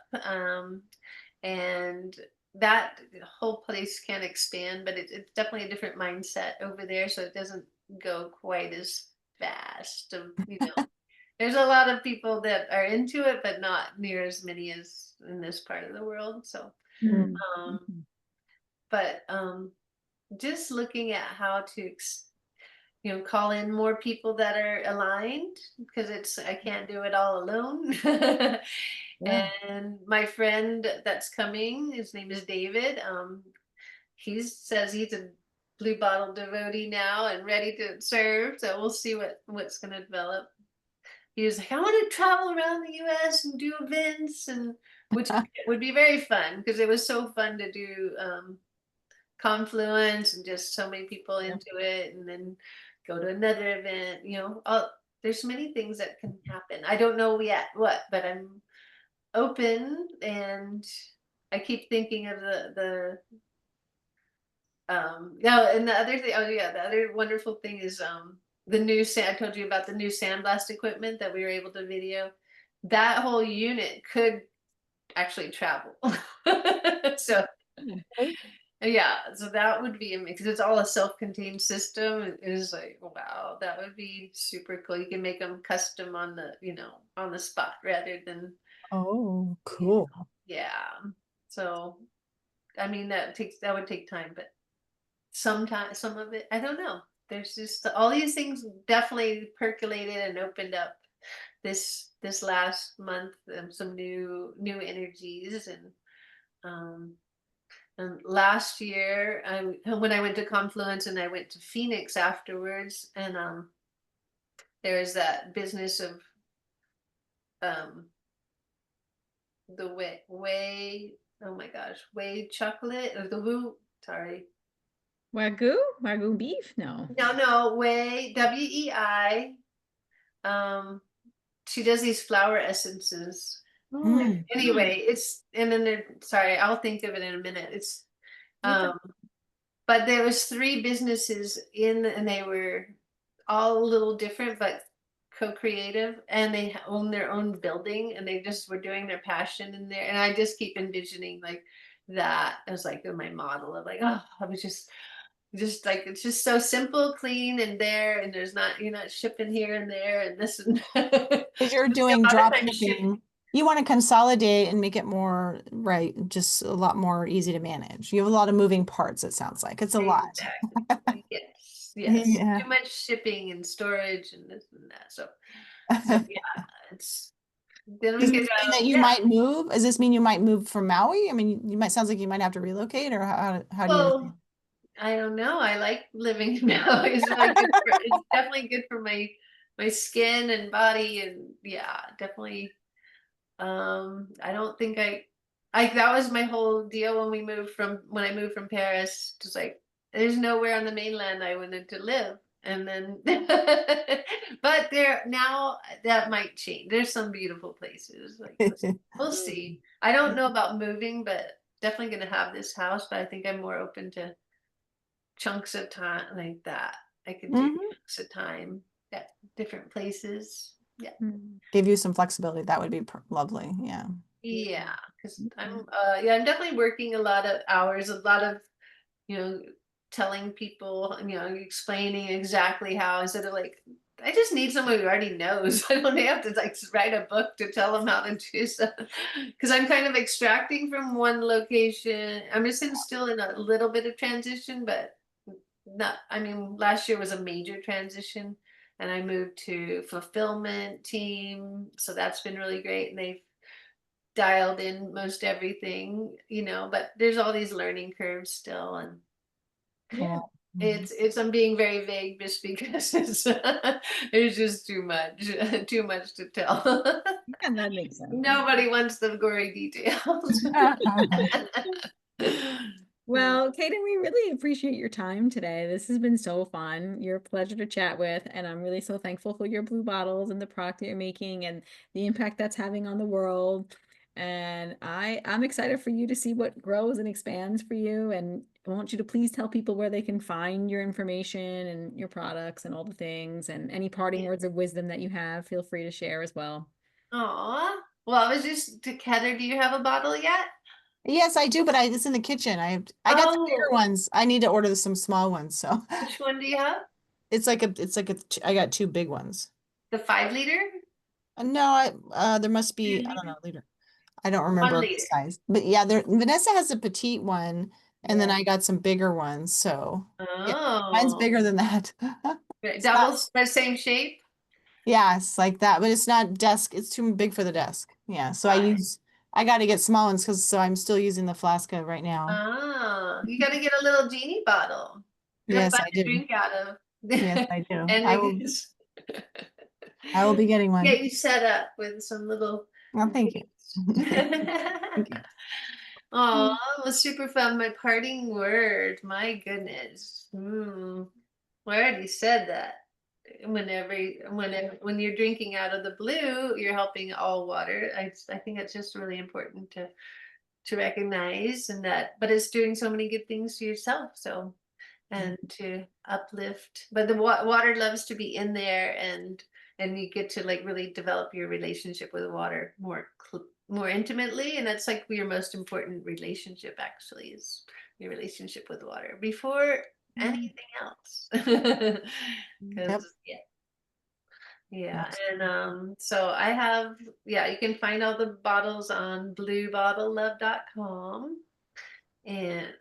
And that whole place can expand, but it's definitely a different mindset over there, so it doesn't go quite as fast. You know, there's a lot of people that are into it, but not near as many as in this part of the world. So, Mm. um, but just looking at how to you know, call in more people that are aligned, because I can't do it all alone. Yeah. And my friend that's coming, his name is David. He says he's a Blue Bottle devotee now and ready to serve. So we'll see what's going to develop. He was like, I want to travel around the U.S. and do events, and which would be very fun because it was so fun to do Confluence and just so many people into it, and then go to another event. You know, there's many things that can happen. I don't know yet what, but I'm open. And I keep thinking of the yeah. And the other thing, oh yeah, the other wonderful thing is the new sand. I told you about the new sandblast equipment that we were able to video. That whole unit could actually travel. So yeah, so that would be amazing because it's all a self-contained system. It is like, wow, that would be super cool. You can make them custom on the, you know, on the spot rather than, Oh, you know, cool. yeah. So, I mean, that would take time, but sometimes some of it, I don't know. There's just all these things definitely percolated and opened up this last month, some new energies. Um and last year, when I went to Confluence and I went to Phoenix afterwards, and there was that business of um the oh my gosh, way chocolate or the woo, sorry. Wagyu beef? No. No, way WEI. Um she does these flower essences. Oh, Mm. Anyway, it's and then there, sorry, I'll think of it in a minute. It's okay. um but there was 3 businesses in, and they were all a little different but co-creative, and they own their own building, and they just were doing their passion in there. And I just keep envisioning like that as like my model of like, oh, I was just like, it's just so simple, clean, and there, and there's not, you're not shipping here and there and this and a Because you're doing lot of drop times shipping. shipping, you want to consolidate and make it more, right, just a lot more easy to manage. You have a lot of moving parts, it sounds like. It's a lot. Exactly. Yes. Yes, Yeah. too much shipping and storage and this and that. So yeah, it's then we Does could this mean go. that you Yeah. might move? Does this mean you might move from Maui? I mean, you might, sounds like you might have to relocate, or how do you envision? Well, I don't know. I like living now. It's definitely good for my skin and body, and yeah, definitely. I don't think I that was my whole deal when I moved from Paris. Just like there's nowhere on the mainland I wanted to live. And then but there now that might change. There's some beautiful places. Like we'll see. I don't know about moving, but definitely gonna have this house, but I think I'm more open to chunks of time like that. I could do Mhm. chunks of time at different places. Yeah. Mm. Give you some flexibility. That would be lovely. Yeah. Yeah, because Mhm. I'm definitely working a lot of hours, a lot of, you know, telling people, explaining exactly how instead of like I just need someone who already knows. I don't have to like write a book to tell them how to do stuff. Because I'm kind of extracting from one location. I'm just still in a little bit of transition, but not, I mean, last year was a major transition and I moved to fulfillment team. So that's been really great. And they've dialed in most everything, but there's all these learning curves still. And Yeah. Yeah. Mhm. it's I'm being very vague just because it's just too much, too much to tell. Yeah, that makes sense. Nobody wants the gory details. Well, Kayden, we really appreciate your time today. This has been so fun. You're a pleasure to chat with, and I'm really so thankful for your blue bottles and the product that you're making and the impact that's having on the world. And I'm excited for you to see what grows and expands for you. And I want you to please tell people where they can find your information and your products and all the things and any parting words of wisdom that you have, feel free to share as well. Aw. Well, I was just Heather, do you have a bottle yet? Yes, I do, but it's in the kitchen. I got the bigger Oh, ones. I need to order some small ones. So which one do you have? I got two big ones. The 5 liter? No, there must be, I don't know, liter. I don't One remember the liter. size. But yeah, Vanessa has a petite one, and then Yeah. I got some bigger ones. So yeah, mine's Oh, bigger than that. great. It's not, Double the same shape? yeah, it's like that, but it's not desk. It's too big for the desk. Yeah, so Got it. I got to get small ones so I'm still using the Flasca right now. Ah, you got to get a little genie bottle. Fun Yes, I to do. drink out of. Yes, I do. And we just I will be getting get one. you set up with some little Well, thank you. drinks. Thank you. Oh, it was super fun. My parting word, my goodness. I already said that. When you're drinking out of the blue, you're helping all water. I think it's just really important to recognize and that, but it's doing so many good things to yourself. So and to uplift, but the water loves to be in there, and you get to like really develop your relationship with water more intimately, and that's like your most important relationship actually is your relationship with water before anything else. Because Yep. yeah, yeah, Yes. and so I have, yeah, you can find all the bottles on bluebottlelove.com. And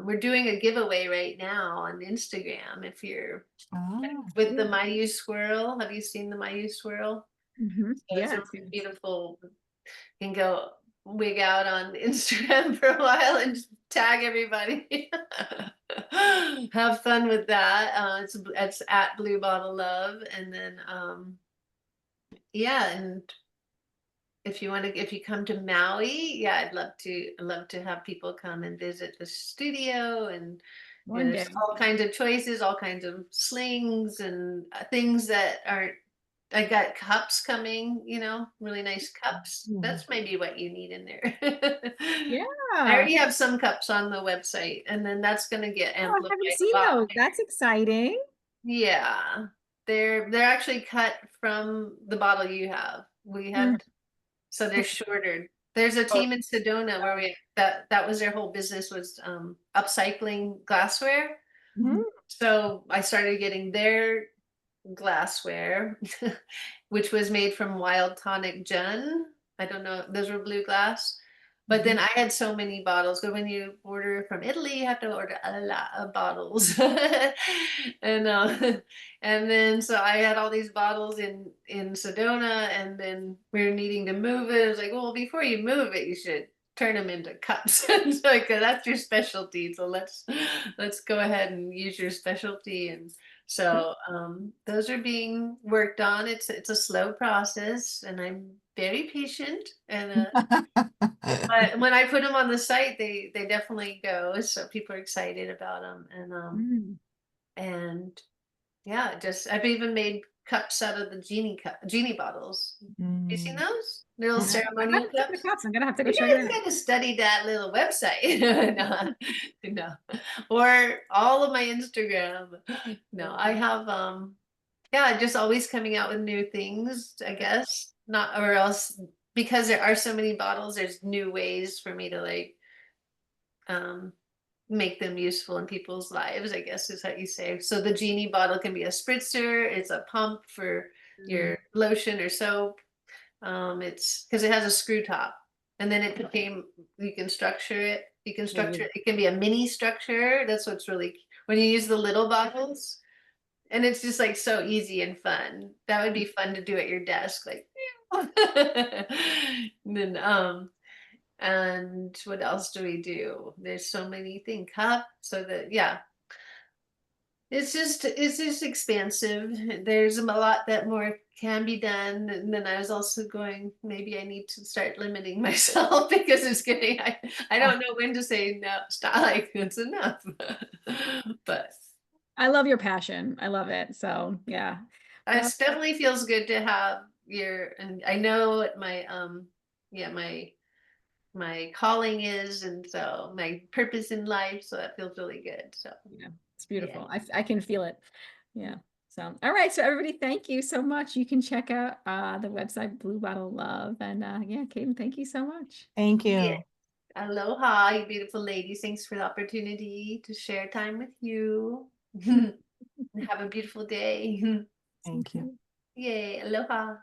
we're doing a giveaway right now on Instagram. If you're Oh, with the Mayu swirl, have you seen the Mayu swirl? So it's a Yes, really yes. beautiful, you can go wig out on Instagram for a while and just tag everybody. Have fun with that. It's at Blue Bottle Love. And then yeah, and if you come to Maui, yeah, I'd love to have people come and visit the studio, and One there's day. all kinds of choices, all kinds of slings and things that aren't. I got cups coming, really nice cups. hmm. That's maybe what you need in there. I Yeah. already have some cups on the website, and then that's going to get Oh, I haven't amplified a seen lot. those. That's exciting. Yeah, they're actually cut from the bottle you have. We Mm. had so they're shorter. There's a team in Sedona where that was their whole business was upcycling glassware. Mhm. So I started getting their glassware, which was made from wild tonic gin. I don't know, those were blue glass. But then I had so many bottles. But when you order from Italy, you have to order a lot of bottles. And and then so I had all these bottles in Sedona, and then we were needing to move it. It was like, well, before you move it, you should turn them into cups. It's like, that's your specialty. So let's go ahead and use your specialty. And so those are being worked on. It's a slow process, and I'm very patient. And but when I put them on the site, they definitely go. So people are excited about them. Mm. And yeah, just I've even made cups out of the genie bottles. You seen Mm. those little I'm ceremonial cups? gonna have to go You check it guys out. got to study that little website. No, no. Or all of my Instagram. No, I have yeah, just always coming out with new things, I guess. Not or else because there are so many bottles, there's new ways for me to like um make them useful in people's lives, I guess is what you say. So the genie bottle can be a spritzer, it's a pump for Mm. your lotion or soap. It's because it has a screw top, and then it became you can structure it. You can Yeah, structure it can be a mini structure. That's what's really when you use the little bottles, and it's just like so easy and fun. That would be fun to do at your desk, like. And then and what else do we do? There's so many things. Cup, so that yeah, it's just expansive. There's a lot that more can be done. And then I was also going, maybe I need to start limiting myself because it's getting I don't know when to say no, stop, like it's enough. But I love your passion. I love it. So yeah. it Well, definitely feels good to have your and I know what my yeah, my calling is, and so my purpose in life, so that feels really good. So yeah, it's yeah. beautiful. I can feel it. Yeah. So, all right. So everybody, thank you so much. You can check out the website Blue Bottle Love. And yeah, Kayden, thank you so much. Thank Yeah. you. Aloha, you beautiful ladies. Thanks for the opportunity to share time with you. Have a beautiful day. Thank you. Yay, aloha.